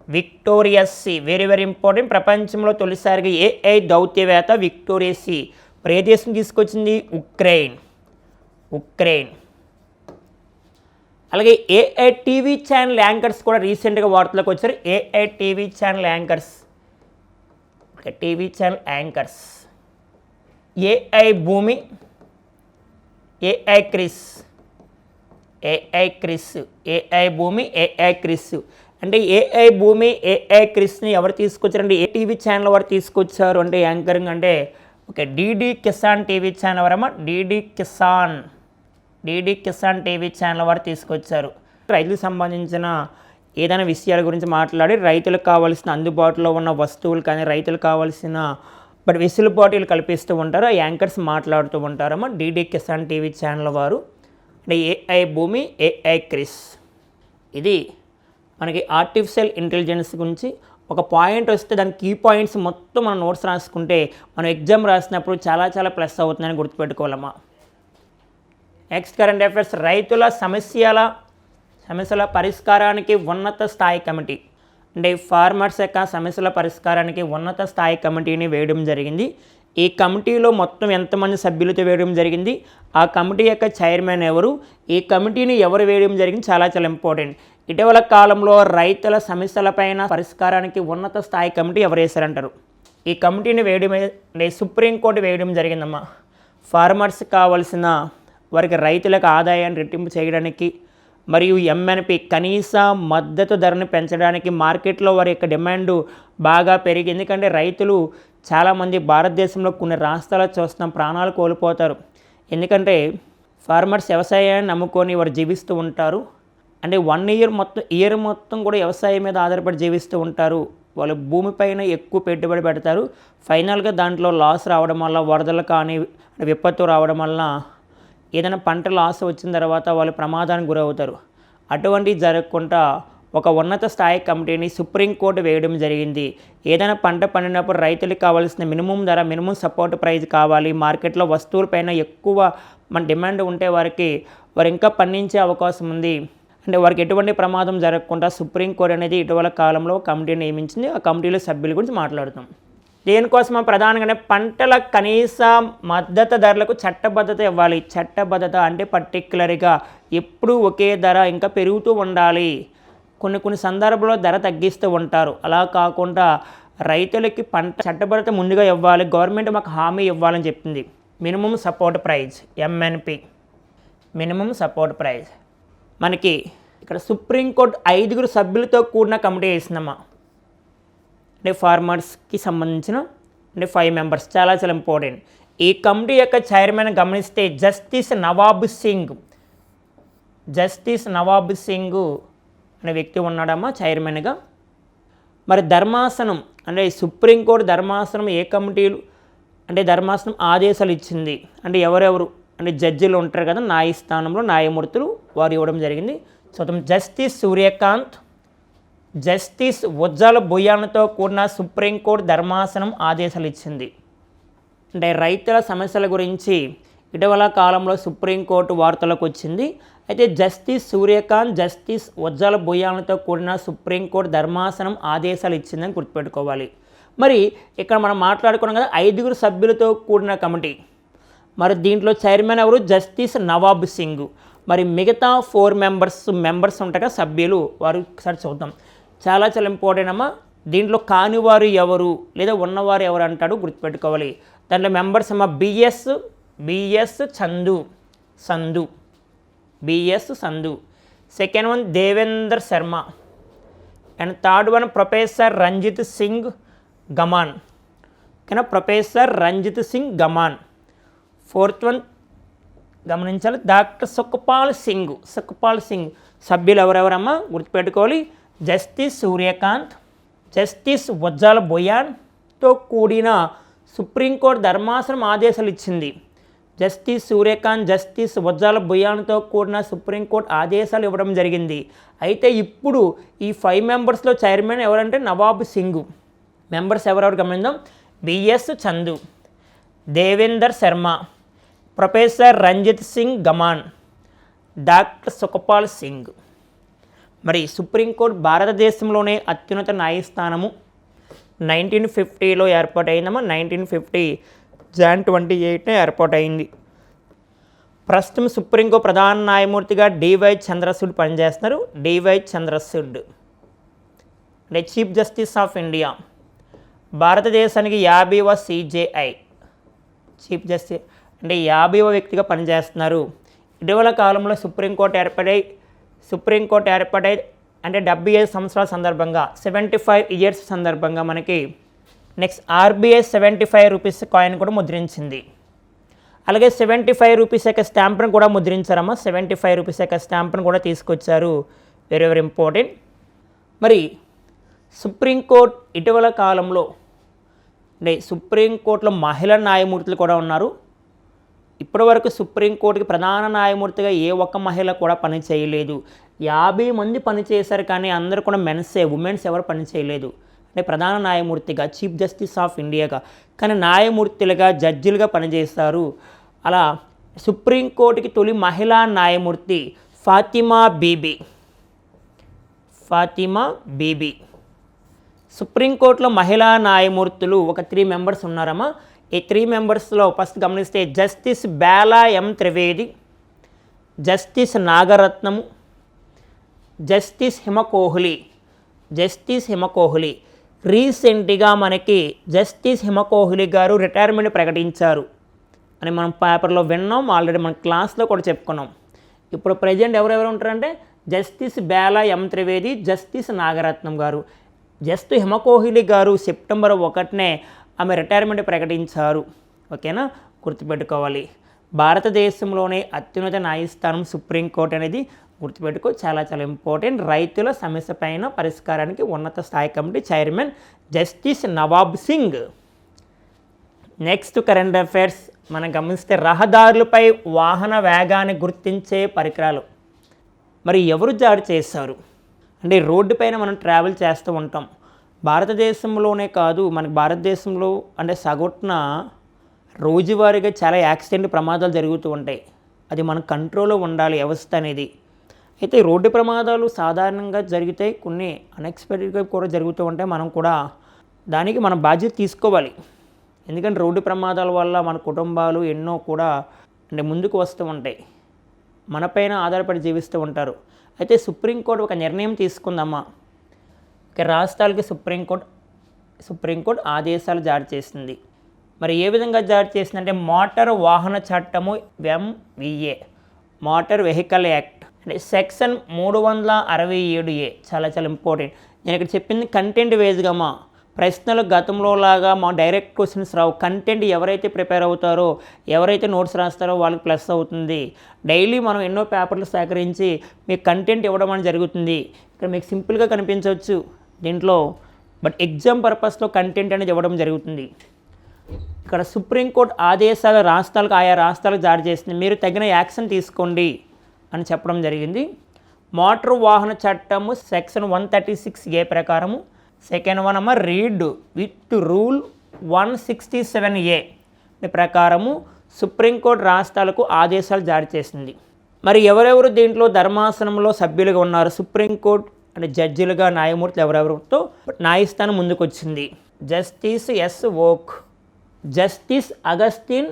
Victoria Shi very very important. ప్రపంచంలో తొలిసారిగా ఏఐ దౌత్యవేత్త విక్టోరియస్ సి. ఏ దేశం తీసుకొచ్చింది? ఉక్రెయిన్. అలాగే ఏఐ టీవీ ఛానల్ యాంకర్స్ కూడా రీసెంట్గా వార్తలకు వచ్చారు. AI TV channel anchors, TV channel anchors AI భూమి, ఏఐ క్రిస్, ఏఐ భూమి, ఏఐ క్రిస్. అంటే ఏఐ భూమి, ఏఐ క్రిస్ని ఎవరు తీసుకొచ్చారంటే ఏ టీవీ ఛానల్ వారు తీసుకొచ్చారు అంటే యాంకరింగ్ అంటే డిడి కిసాన్ టీవీ ఛానల్ వారమ్మా. డిడి కిసాన్ టీవీ ఛానల్ వారు తీసుకొచ్చారు. రైతులకు సంబంధించిన ఏదైనా విషయాల గురించి మాట్లాడి రైతులకు కావాల్సిన అందుబాటులో ఉన్న వస్తువులు కానీ రైతులకు కావాల్సిన వెసులుబాటులు కల్పిస్తూ ఉంటారు. ఆ యాంకర్స్ మాట్లాడుతూ ఉంటారమ్మా డిడి కిసాన్ టీవీ ఛానల్ వారు. అంటే ఏఐ భూమి, ఏఐ క్రిస్. ఇది మనకి ఆర్టిఫిషియల్ ఇంటెలిజెన్స్ గురించి ఒక పాయింట్ వస్తే దాని కీ పాయింట్స్ మొత్తం మనం నోట్స్ రాసుకుంటే మనం ఎగ్జామ్ రాసినప్పుడు చాలా చాలా ప్లస్ అవుతుందని గుర్తుపెట్టుకోవాలమ్మా. Next current affairs. రైతుల సమస్యల పరిష్కారానికి ఉన్నత స్థాయి కమిటీ. అంటే ఫార్మర్స్ యొక్క సమస్యల పరిష్కారానికి ఉన్నత స్థాయి కమిటీని వేయడం జరిగింది. ఈ కమిటీలో మొత్తం ఎంతమంది సభ్యులతో వేయడం జరిగింది, ఆ కమిటీ యొక్క చైర్మన్ ఎవరు, ఈ కమిటీని ఎవరు వేయడం జరిగింది, చాలా చాలా ఇంపార్టెంట్. ఇటీవల కాలంలో రైతుల సమస్యలపైన పరిష్కారానికి ఉన్నత స్థాయి కమిటీ ఎవరు వేశారంటారు. ఈ కమిటీని వేయడం సుప్రీంకోర్టు వేయడం జరిగిందమ్మా. ఫార్మర్స్ కావాల్సిన వారికి రైతులకు ఆదాయాన్ని రెట్టింపు చేయడానికి మరియు ఎంఎన్పి కనీస మద్దతు ధరను పెంచడానికి మార్కెట్లో వారి యొక్క డిమాండ్ బాగా పెరిగి, ఎందుకంటే రైతులు చాలామంది భారతదేశంలో కొన్ని రాష్ట్రాల్లో చూస్తున్నాం ప్రాణాలు కోల్పోతారు. ఎందుకంటే ఫార్మర్స్ వ్యవసాయాన్ని నమ్ముకొని వారు జీవిస్తూ ఉంటారు. అంటే 1 ఇయర్ మొత్తం కూడా వ్యవసాయం మీద ఆధారపడి జీవిస్తూ ఉంటారు. వాళ్ళు భూమిపైన ఎక్కువ పెట్టుబడి పెడతారు. ఫైనల్గా దాంట్లో లాస్ రావడం వల్ల, వరదలు కానీ విపత్తు రావడం వల్ల ఏదైనా పంట లాస్ వచ్చిన తర్వాత వాళ్ళు ప్రమాదానికి గురవుతారు. అటువంటివి జరగకుండా ఒక ఉన్నత స్థాయి కమిటీని సుప్రీంకోర్టు వేయడం జరిగింది. ఏదైనా పంట పండినప్పుడు రైతులకు కావాల్సిన మినిమం ధర, మినిమం సపోర్ట్ ప్రైస్ కావాలి. మార్కెట్లో వస్తువులపైన ఎక్కువ మన డిమాండ్ ఉంటే వారు ఇంకా పండించే అవకాశం ఉంది. అంటే వారికి ఎటువంటి ప్రమాదం జరగకుండా సుప్రీంకోర్టు అనేది ఇటీవల కాలంలో కమిటీని నియమించింది. ఆ కమిటీలో సభ్యుల గురించి మాట్లాడుతాం. దేనికోసం ప్రధానంగానే పంటల కనీస మద్దతు ధరలకు చట్టబద్ధత ఇవ్వాలి. చట్టబద్ధత అంటే పర్టిక్యులర్గా ఎప్పుడూ ఒకే ధర ఇంకా పెరుగుతూ ఉండాలి. కొన్ని సందర్భాల్లో ధర తగ్గిస్తూ ఉంటారు. అలా కాకుండా రైతులకి పంట చట్టబద్ధత ముందుగా ఇవ్వాలి. గవర్నమెంట్ మాకు హామీ ఇవ్వాలని చెప్తుంది. Minimum support price, MNP, minimum support price. మనకి ఇక్కడ సుప్రీంకోర్టు 5 సభ్యులతో కూడిన కమిటీ వేసిందమ్మా. అంటే ఫార్మర్స్కి సంబంధించిన 5 మెంబర్స్, చాలా చాలా ఇంపార్టెంట్. ఈ కమిటీ యొక్క చైర్మన్ గమనిస్తే జస్టిస్ నవాబ్ సింగ్ అనే వ్యక్తి ఉన్నాడమ్మా చైర్మన్గా. మరి ధర్మాసనం అంటే సుప్రీంకోర్టు ధర్మాసనం ఏ కమిటీలు అంటే ధర్మాసనం ఆదేశాలు ఇచ్చింది అంటే ఎవరెవరు అంటే జడ్జిలు ఉంటారు కదా, న్యాయస్థానంలో న్యాయమూర్తులు, వారు ఇవ్వడం జరిగింది. So justice Suryakant, justice Ujjal బుయాన్తో కూడిన సుప్రీంకోర్టు ధర్మాసనం ఆదేశాలు ఇచ్చింది. అంటే రైతుల సమస్యల గురించి ఇటీవల కాలంలో సుప్రీంకోర్టు వార్తలకు వచ్చింది. అయితే జస్టిస్ సూర్యకాంత్, జస్టిస్ ఉజ్జల బుయాన్తో కూడిన సుప్రీంకోర్టు ధర్మాసనం ఆదేశాలు ఇచ్చిందని గుర్తుపెట్టుకోవాలి. మరి ఇక్కడ మనం మాట్లాడుకున్నాం కదా 5 సభ్యులతో కూడిన కమిటీ. మరి దీంట్లో చైర్మన్ ఎవరు? జస్టిస్ నవాబ్ సింగ్. మరి మిగతా 4 మెంబర్స్ ఉంటారు కదా సభ్యులు, వారు ఒకసారి చూద్దాం. చాలా చాలా ఇంపార్టెంట్ అమ్మా. దీంట్లో కానివారు ఎవరు లేదా ఉన్నవారు ఎవరు అంటాడు గుర్తుపెట్టుకోవాలి. దాంట్లో మెంబర్స్ అమ్మ BS Sandhu. Second one Devender Sharma. And third one professor Ranjit Singh Gaman. ఓకేనా, professor Ranjit Singh Gaman. Fourth one గమనించాలి డాక్టర్ సుఖ్పాల్ సింగ్. సభ్యులు ఎవరెవరమ్మా గుర్తుపెట్టుకోవాలి. జస్టిస్ సూర్యకాంత్, జస్టిస్ ఉజ్జల బుయాన్తో కూడిన సుప్రీంకోర్టు ధర్మాసనం ఆదేశాలు ఇచ్చింది. జస్టిస్ సూర్యకాంత్, జస్టిస్ వజ్రాల బుయాన్తో కూడిన సుప్రీంకోర్టు ఆదేశాలు ఇవ్వడం జరిగింది. అయితే ఇప్పుడు ఈ 5 మెంబర్స్లో చైర్మన్ ఎవరంటే నవాబ్ సింగ్. మెంబర్స్ ఎవరెవరు గమనిద్దాం. BS Chandu, Devender Sharma, professor Ranjit Singh Gaman, doctor Sukhpal Singh. మరి సుప్రీంకోర్టు భారతదేశంలోనే అత్యున్నత న్యాయస్థానము. 1950లో ఏర్పాటైందమ్మా. 1950 Jan 28 ఏర్పాటైంది. ప్రస్తుతం సుప్రీంకోర్టు ప్రధాన న్యాయమూర్తిగా డివై చంద్రచూడ్ పనిచేస్తున్నారు. డివై చంద్రచూడ్ అంటే చీఫ్ జస్టిస్ ఆఫ్ ఇండియా. భారతదేశానికి 50వ సిజేఐ చీఫ్ జస్టిస్ అంటే 50వ వ్యక్తిగా పనిచేస్తున్నారు. ఇటీవల కాలంలో సుప్రీంకోర్టు ఏర్పడై అంటే 75 సంవత్సరాల సందర్భంగా 75 ఇయర్స్ సందర్భంగా మనకి నెక్స్ట్ ఆర్బీఐ 75 రూపీస్ కాయిన్ కూడా ముద్రించింది. అలాగే 75 రూపీస్ యొక్క స్టాంప్ను కూడా ముద్రించారమ్మా. 75 రూపీస్ యొక్క స్టాంప్ను కూడా తీసుకొచ్చారు. Very very important. మరి సుప్రీంకోర్టు ఇటీవల కాలంలో అంటే సుప్రీంకోర్టులో మహిళా న్యాయమూర్తులు కూడా ఉన్నారు. ఇప్పటి వరకు సుప్రీంకోర్టుకి ప్రధాన న్యాయమూర్తిగా ఏ ఒక్క మహిళ కూడా పని చేయలేదు. 50 మంది పని చేశారు, కానీ అందరూ కూడా మెన్సే, ఉమెన్స్ ఎవరు పని చేయలేదు. అంటే ప్రధాన న్యాయమూర్తిగా, చీఫ్ జస్టిస్ ఆఫ్ ఇండియాగా, కానీ న్యాయమూర్తులుగా, జడ్జిలుగా పనిచేస్తారు. అలా సుప్రీంకోర్టుకి తొలి మహిళా న్యాయమూర్తి ఫాతిమా బీబీ. సుప్రీంకోర్టులో మహిళా న్యాయమూర్తులు ఒక 3 మెంబర్స్ ఉన్నారమ్మా. ఈ 3 మెంబర్స్లో ఫస్ట్ గమనిస్తే జస్టిస్ బేలా ఎం త్రివేది, జస్టిస్ నాగరత్నము, జస్టిస్ హిమకోహ్లీ. రీసెంట్గా మనకి జస్టిస్ హిమకోహ్లీ గారు రిటైర్మెంట్ ప్రకటించారు అని మనం పేపర్లో విన్నాం. ఆల్రెడీ మన క్లాస్లో కూడా చెప్పుకున్నాం. ఇప్పుడు ప్రజెంట్ ఎవరెవరు ఉంటారంటే జస్టిస్ బేలా ఎం త్రివేది, జస్టిస్ నాగరత్నం గారు. జస్ట్ హిమకోహ్లీ గారు సెప్టెంబర్ 1నే ఆమె రిటైర్మెంట్ ప్రకటించారు. ఓకేనా, గుర్తుపెట్టుకోవాలి. భారతదేశంలోనే అత్యున్నత న్యాయస్థానం సుప్రీంకోర్టు అనేది గుర్తుపెట్టుకో, చాలా చాలా ఇంపార్టెంట్. రైతుల సమస్య పైన పరిష్కారానికి ఉన్నత స్థాయి committee chairman justice Nawab Singh. Next current affairs మనం గమనిస్తే రహదారులపై వాహన వేగాన్ని గుర్తించే పరికరాలు మరి ఎవరు జారీ చేశారు అంటే రోడ్డు పైన మనం ట్రావెల్ చేస్తూ ఉంటాం. భారతదేశంలోనే కాదు, మనకి భారతదేశంలో అంటే సగటున రోజువారీగా చాలా యాక్సిడెంట్ ప్రమాదాలు జరుగుతూ ఉంటాయి. అది మన కంట్రోల్లో ఉండాలి వ్యవస్థ అనేది. అయితే రోడ్డు ప్రమాదాలు సాధారణంగా జరుగుతాయి, కొన్ని అన్ఎక్స్పెక్టెడ్గా కూడా జరుగుతూ ఉంటాయి. మనం కూడా దానికి మన బాధ్యత తీసుకోవాలి. ఎందుకంటే రోడ్డు ప్రమాదాల వల్ల మన కుటుంబాలు ఎన్నో కూడా అంటే ముందుకు వస్తూ ఉంటాయి, మనపైన ఆధారపడి జీవిస్తూ ఉంటారు. అయితే సుప్రీంకోర్టు ఒక నిర్ణయం తీసుకుందమ్మా. రాష్ట్రాలకి సుప్రీంకోర్టు ఆదేశాలు జారీ చేసింది. మరి ఏ విధంగా జారీ చేసిందంటే మోటార్ వాహన చట్టము MVA, మోటార్ వెహికల్ యాక్ట్ అంటే సెక్షన్ 367A చాలా చాలా ఇంపార్టెంట్. నేను ఇక్కడ చెప్పింది కంటెంట్ వేజ్గా మా ప్రశ్నలు గతంలో లాగా మా డైరెక్ట్ క్వశ్చన్స్ రావు. కంటెంట్ ఎవరైతే ప్రిపేర్ అవుతారో, ఎవరైతే నోట్స్ రాస్తారో వాళ్ళకి ప్లస్ అవుతుంది. డైలీ మనం ఎన్నో పేపర్లు సేకరించి మీకు కంటెంట్ ఇవ్వడం అనేది జరుగుతుంది. ఇక్కడ మీకు సింపుల్గా కనిపించవచ్చు దీంట్లో, బట్ ఎగ్జామ్ పర్పస్లో కంటెంట్ అనేది ఇవ్వడం జరుగుతుంది. ఇక్కడ సుప్రీంకోర్టు ఆదేశాలు ఆయా రాష్ట్రాలకు జారీ చేస్తుంది. మీరు తగిన యాక్షన్ తీసుకోండి అని చెప్పడం జరిగింది. మోటార్ వాహన చట్టము సెక్షన్ 136A ప్రకారము second one read with rule 167A ప్రకారము సుప్రీంకోర్టు రాష్ట్రాలకు ఆదేశాలు జారీ చేసింది. మరి ఎవరెవరు దీంట్లో ధర్మాసనంలో సభ్యులుగా ఉన్నారు? సుప్రీంకోర్టు అంటే జడ్జిలుగా న్యాయమూర్తులు ఎవరెవరితో న్యాయస్థానం ముందుకు వచ్చింది. జస్టిస్ ఎస్ ఓక్, జస్టిస్ అగస్టిన్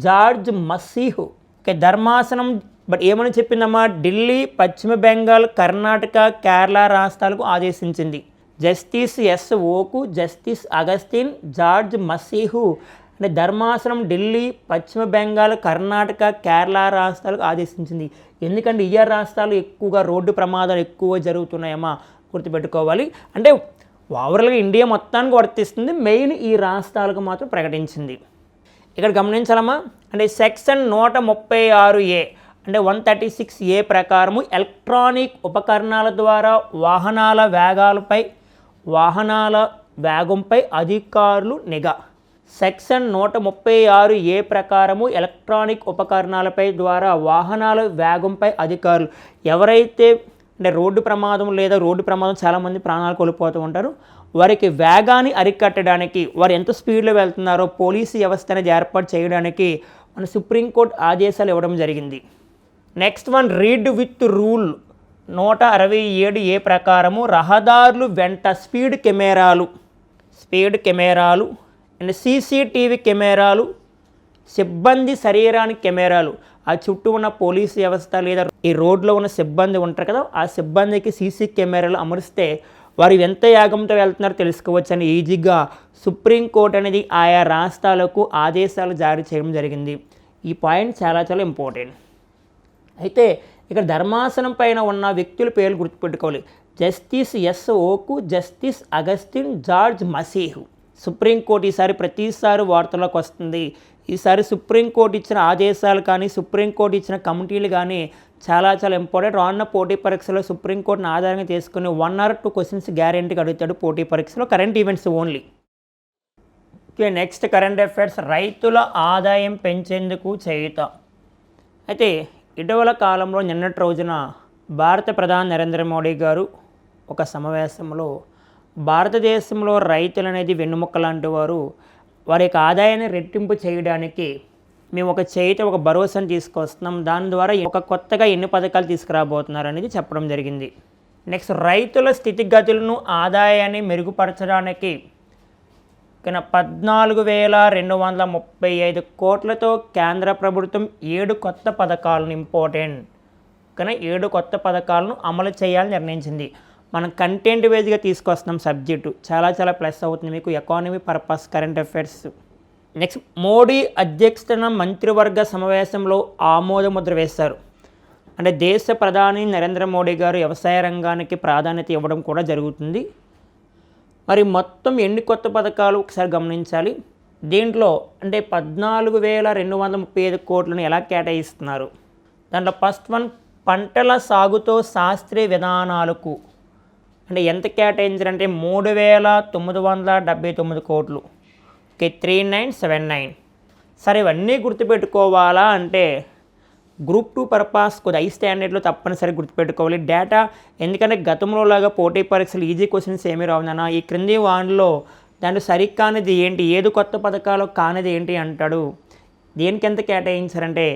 జార్జ్ మసీహు. ధర్మాసనం బట్ ఏమని చెప్పిందమ్మా? ఢిల్లీ, పశ్చిమ బెంగాల్, కర్ణాటక, కేరళ రాష్ట్రాలకు ఆదేశించింది. Justice S Oka, justice Augustine George Masih అంటే ధర్మాసనం ఢిల్లీ, పశ్చిమ బెంగాల్, కర్ణాటక, కేరళ రాష్ట్రాలకు ఆదేశించింది. ఎందుకంటే ఈ రాష్ట్రాలు ఎక్కువగా రోడ్డు ప్రమాదాలు ఎక్కువ జరుగుతున్నాయమ్మా, గుర్తుపెట్టుకోవాలి. అంటే ఓవరాల్గా ఇండియా మొత్తానికి వర్తిస్తుంది, మెయిన్ ఈ రాష్ట్రాలకు మాత్రం ప్రకటించింది. ఇక్కడ గమనించాలమ్మా, అంటే సెక్షన్ 136A అంటే 136A ప్రకారము ఎలక్ట్రానిక్ ఉపకరణాల ద్వారా వాహనాల వేగంపై అధికారులు నిఘా. సెక్షన్ 136A ప్రకారము ఎలక్ట్రానిక్ ఉపకరణాలపై ద్వారా వాహనాల వేగంపై అధికారులు ఎవరైతే అంటే రోడ్డు ప్రమాదం లేదా రోడ్డు ప్రమాదం చాలామంది ప్రాణాలు కోల్పోతూ ఉంటారు, వారికి వేగాన్ని అరికట్టడానికి వారు ఎంత స్పీడ్లో వెళ్తున్నారో పోలీసు వ్యవస్థ అనేది ఏర్పాటు చేయడానికి మన సుప్రీంకోర్టు ఆదేశాలు ఇవ్వడం జరిగింది. Next one, read with rule 167A ప్రకారము రహదారులు వెంట స్పీడ్ కెమెరాలు అండ్ సీసీటీవీ కెమెరాలు, సిబ్బంది శరీరానికి కెమెరాలు, ఆ చుట్టూ ఉన్న పోలీసు వ్యవస్థ లేదా ఈ రోడ్లో ఉన్న సిబ్బంది ఉంటారు కదా, ఆ సిబ్బందికి సీసీ కెమెరాలు అమరిస్తే వారు ఎంత యాగంతో వెళ్తున్నారో తెలుసుకోవచ్చు అని ఈజీగా సుప్రీంకోర్టు అనేది ఆయా రాష్ట్రాలకు ఆదేశాలు జారీ చేయడం జరిగింది. ఈ పాయింట్ చాలా చాలా ఇంపార్టెంట్. అయితే ఇక్కడ ధర్మాసనం పైన ఉన్న వ్యక్తుల పేర్లు గుర్తుపెట్టుకోవాలి. Justice S Oka, justice Augustine George Masih. Supreme Court ఈసారి ప్రతిసారి వార్తల్లోకి వస్తుంది. ఈసారి సుప్రీంకోర్టు ఇచ్చిన ఆదేశాలు కానీ సుప్రీంకోర్టు ఇచ్చిన కమిటీలు కానీ చాలా చాలా ఇంపార్టెంట్. రానున్న పోటీ పరీక్షలో సుప్రీంకోర్టును ఆధారంగా తీసుకుని 1 or 2 క్వశ్చన్స్ గ్యారెంటీగా అడుగుతాడు పోటీ పరీక్షలో, current events only. Okay, next current affairs, రైతుల ఆదాయం పెంచేందుకు చేయుత. అయితే ఇటీవల కాలంలో నిన్నటి రోజున భారత ప్రధాని నరేంద్ర మోడీ గారు ఒక సమావేశంలో భారతదేశంలో రైతులు అనేది వెన్నుముక్క లాంటి వారు, వారి యొక్క ఆదాయాన్ని రెట్టింపు చేయడానికి మేము ఒక భరోసాను తీసుకొస్తున్నాం, దాని ద్వారా ఒక కొత్తగా ఎన్ని పథకాలు తీసుకురాబోతున్నారు అనేది చెప్పడం జరిగింది. నెక్స్ట్, రైతుల స్థితిగతులను ఆదాయాన్ని మెరుగుపరచడానికి 14,235 కోట్లతో కేంద్ర ప్రభుత్వం 7 కొత్త పథకాలను 7 కొత్త పథకాలను అమలు చేయాలని నిర్ణయించింది. మనం కంటెంట్ వైజ్గా తీసుకొస్తున్నాం సబ్జెక్టు, చాలా చాలా ప్లస్ అవుతుంది మీకు economy purpose current affairs. Next, Modi అధ్యక్షతన మంత్రివర్గ సమావేశంలో ఆమోద ముద్ర వేశారు. అంటే దేశ ప్రధాని నరేంద్ర మోడీ గారు వ్యవసాయ రంగానికి ప్రాధాన్యత ఇవ్వడం కూడా జరుగుతుంది. మరి మొత్తం ఎన్ని కొత్త పథకాలు ఒకసారి గమనించాలి. దీంట్లో అంటే 14,235 కోట్లను ఎలా కేటాయిస్తున్నారు. దాంట్లో ఫస్ట్ వన్, పంటల సాగుతో శాస్త్రీయ విధానాలకు అంటే ఎంత కేటాయించారంటే 3,979 కోట్లు. ఓకే, 3979. సరే, ఇవన్నీ గుర్తుపెట్టుకోవాలా అంటే గ్రూప్ 2 పర్పస్ కొద్ది హై స్టాండర్డ్లో తప్పనిసరి గుర్తుపెట్టుకోవాలి డేటా. ఎందుకంటే గతంలో లాగా పోటీ పరీక్షలు ఈజీ క్వశ్చన్స్ ఏమీ రావునా, ఈ క్రింది వాన్లో దాంట్లో సరికానిది ఏంటి, ఏది కొత్త పథకాలు కానిది ఏంటి అంటాడు. దేనికి ఎంత కేటాయించారంటే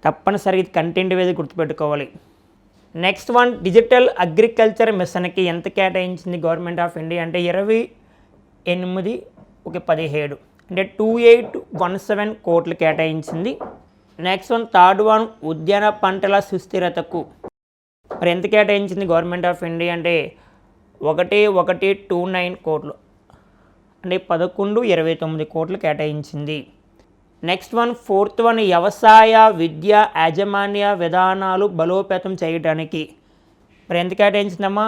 తప్పనిసరి ఇది కంటెంట్ వేది గుర్తుపెట్టుకోవాలి. నెక్స్ట్ వన్, డిజిటల్ అగ్రికల్చర్ మిషన్కి ఎంత కేటాయించింది గవర్నమెంట్ ఆఫ్ ఇండియా అంటే 28,17 అంటే 2817 కోట్లు కేటాయించింది. నెక్స్ట్ వన్, థర్డ్ వన్, ఉద్యాన పంటల సుస్థిరతకు మరి ఎంత కేటాయించింది గవర్నమెంట్ ఆఫ్ ఇండియా అంటే 1129 కోట్లు అంటే 1129 కోట్లు కేటాయించింది. నెక్స్ట్ వన్, ఫోర్త్ వన్, వ్యవసాయ విద్య యాజమాన్య విధానాలు బలోపేతం చేయడానికి మరి ఎంత కేటాయించిందమ్మా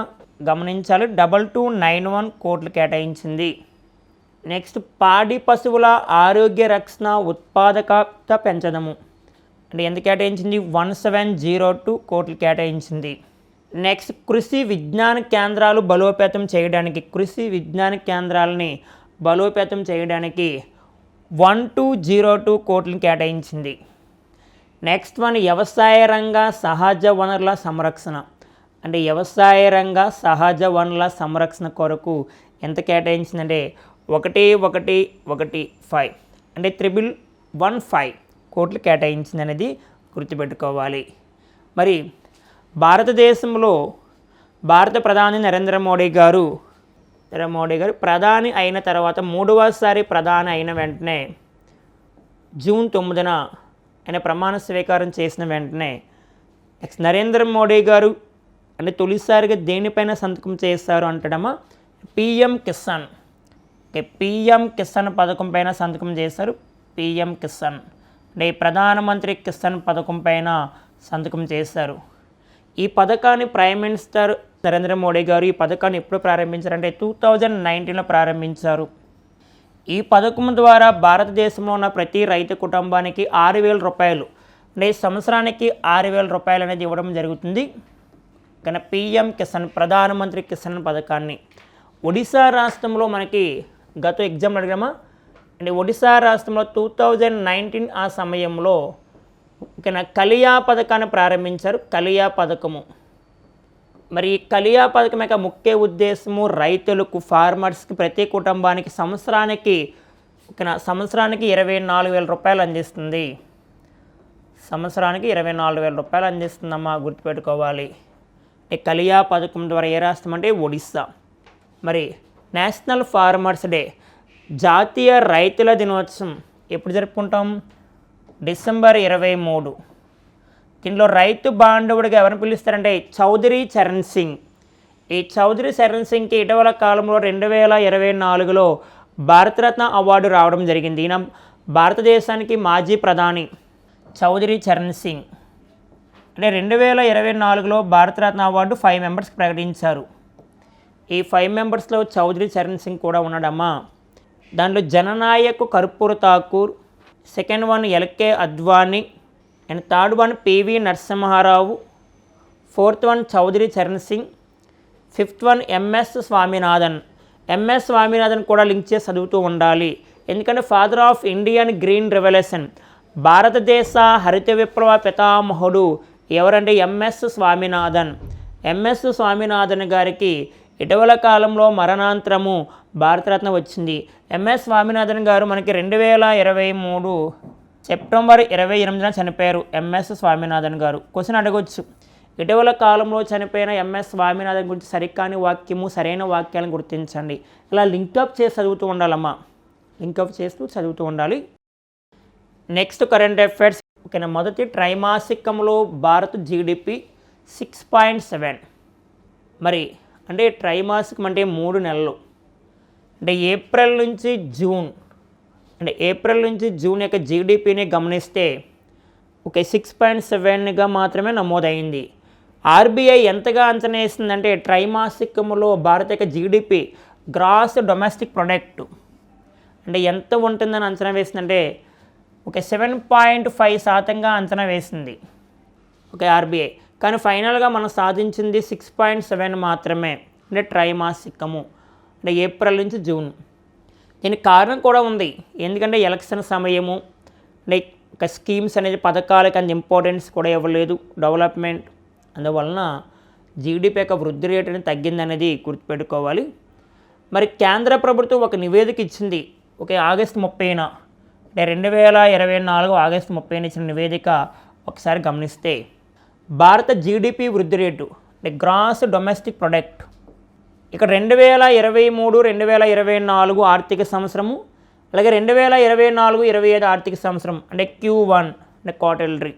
గమనించాలి, 2291 కోట్లు కేటాయించింది. నెక్స్ట్, పాడి పశువుల ఆరోగ్య రక్షణ ఉత్పాదకత పెంచడము అంటే ఎంత కేటాయించింది, 1702 కోట్లు కేటాయించింది. నెక్స్ట్, కృషి విజ్ఞాన కేంద్రాలు బలోపేతం చేయడానికి, కృషి విజ్ఞాన కేంద్రాలని బలోపేతం చేయడానికి 1202 కోట్లను కేటాయించింది. నెక్స్ట్ వన్, వ్యవసాయ రంగ సహజ వనరుల సంరక్షణ అంటే వ్యవసాయ రంగ సహజ వనరుల సంరక్షణ కొరకు ఎంత కేటాయించిందంటే 1115 అంటే 1115 కోట్లు కేటాయించింది అనేది గుర్తుపెట్టుకోవాలి. మరి భారతదేశంలో భారత ప్రధాని నరేంద్ర మోడీ గారు ప్రధాని అయిన తర్వాత 3వసారి ప్రధాని అయిన వెంటనే జూన్ 9న ఆయన ప్రమాణ స్వీకారం చేసిన వెంటనే నెక్స్ట్ నరేంద్ర మోడీ గారు అంటే తొలిసారిగా దేనిపైన సంతకం చేస్తారు అంటడమా PM Kisan. Okay, PM Kisan పథకం పైన సంతకం చేస్తారు. పిఎం కిసాన్ అంటే ప్రధానమంత్రి కిసాన్ పథకం పైన సంతకం చేస్తారు. ఈ పథకాన్ని ప్రైమ్ మినిస్టర్ నరేంద్ర మోడీ గారు ఈ పథకాన్ని ఎప్పుడు ప్రారంభించారంటే 2019లో ప్రారంభించారు. ఈ పథకం ద్వారా భారతదేశంలో ఉన్న ప్రతి రైతు కుటుంబానికి 6,000 రూపాయలు అంటే సంవత్సరానికి 6,000 రూపాయలు అనేది ఇవ్వడం జరుగుతుంది. కానీ పిఎం కిసాన్ ప్రధానమంత్రి కిసాన్ పథకాన్ని ఒడిశా రాష్ట్రంలో మనకి గత ఎగ్జామ్లో అడిగామా అంటే ఒడిశా రాష్ట్రంలో 2019 ఆ సమయంలో ఓకేనా కలియా పథకాన్ని ప్రారంభించారు. కలియా పథకము మరి ఈ కలియా పథకం యొక్క ముఖ్య ఉద్దేశము రైతులకు ఫార్మర్స్కి ప్రతి కుటుంబానికి సంవత్సరానికి 24,000 రూపాయలు అందిస్తుంది. సంవత్సరానికి 24,000 రూపాయలు అందిస్తుందమ్మా, గుర్తుపెట్టుకోవాలి. ఈ కలియా పథకం ద్వారా ఏ రాష్ట్రం అంటే ఒడిస్సా. మరి నేషనల్ ఫార్మర్స్ డే జాతీయ రైతుల దినోత్సవం ఎప్పుడు జరుపుకుంటాం? డిసెంబర్ 23. దీనిలో రైతు బాంధవుడిగా ఎవరిని పిలుస్తారంటే చౌదరి చరణ్ సింగ్. ఈ చౌదరి చరణ్ సింగ్కి ఇటీవల కాలంలో 2024లో భారతరత్న అవార్డు రావడం జరిగింది. ఈయన భారతదేశానికి మాజీ ప్రధాని చౌదరి చరణ్ సింగ్. అంటే 2024లో భారతరత్న అవార్డు 5 మెంబర్స్కి ప్రకటించారు. ఈ 5 మెంబర్స్లో చౌదరి చరణ్ సింగ్ కూడా ఉన్నాడమ్మా. దాంట్లో Jananayak Karpoori Thakur, second one LK Advani, and third one PV Narasimha Rao, fourth one Chaudhary Charan Singh, fifth one MS Swaminathan. MS Swaminathan కూడా లింక్ చేసి చదువుతూ ఉండాలి, ఎందుకంటే father of Indian green revolution, భారతదేశ హరిత విప్లవ పితామహుడు ఎవరంటే ఎంఎస్ స్వామినాథన్. ఎంఎస్ స్వామినాథన్ గారికి ఇటీవల కాలంలో మరణాంతరము భారతరత్న వచ్చింది. ఎంఎస్ స్వామినాథన్ గారు మనకి 2023 సెప్టెంబర్ 28న చనిపోయారు. ఎంఎస్ స్వామినాథన్ గారు. క్వశ్చన్ అడగొచ్చు, ఇటీవల కాలంలో చనిపోయిన ఎంఎస్ స్వామినాథన్ గురించి సరికాని వాక్యము సరైన వాక్యాలను గుర్తించండి. ఇలా లింకప్ చేసి చదువుతూ ఉండాలమ్మా, లింకప్ చేస్తూ చదువుతూ ఉండాలి. Next current affairs. ఓకేనా, మొదటి త్రైమాసికంలో భారత్ జీడిపి 6.7. మరి అంటే త్రైమాసికం అంటే 3 నెలలు, అంటే ఏప్రిల్ నుంచి జూన్ యొక్క జీడిపిని గమనిస్తే 6.7గా మాత్రమే నమోదైంది. ఆర్బీఐ ఎంతగా అంచనా వేసిందంటే త్రైమాసికంలో భారత యొక్క జీడిపి గ్రాస్ డొమెస్టిక్ ప్రొడక్ట్ అంటే ఎంత ఉంటుందని అంచనా వేసిందంటే 7.5% అంచనా వేసింది ఆర్బీఐ. కానీ ఫైనల్గా మనం సాధించింది 6.7 మాత్రమే, అంటే త్రైమాసికము, అంటే ఏప్రిల్ నుంచి జూన్. దీనికి కారణం కూడా ఉంది, ఎందుకంటే ఎలక్షన్ సమయము, లైక్ స్కీమ్స్ అనేది పథకాలకి అంత ఇంపార్టెన్స్ కూడా ఇవ్వలేదు డెవలప్మెంట్, అందువలన జీడిపి యొక్క వృద్ధి రేటు అనేది తగ్గిందనేది గుర్తుపెట్టుకోవాలి. మరి కేంద్ర ప్రభుత్వం ఒక నివేదిక ఇచ్చింది ఆగస్టు 30న, అంటే 2024 ఆగస్టు 30న ఇచ్చిన నివేదిక ఒకసారి గమనిస్తే భారత జీడిపి వృద్ధి రేటు అంటే గ్రాస్ డొమెస్టిక్ ప్రొడక్ట్ ఇక్కడ 2023-2024 ఆర్థిక సంవత్సరము, అలాగే 2024-25 ఆర్థిక సంవత్సరం అంటే Q1 అంటే క్వార్టర్లీ,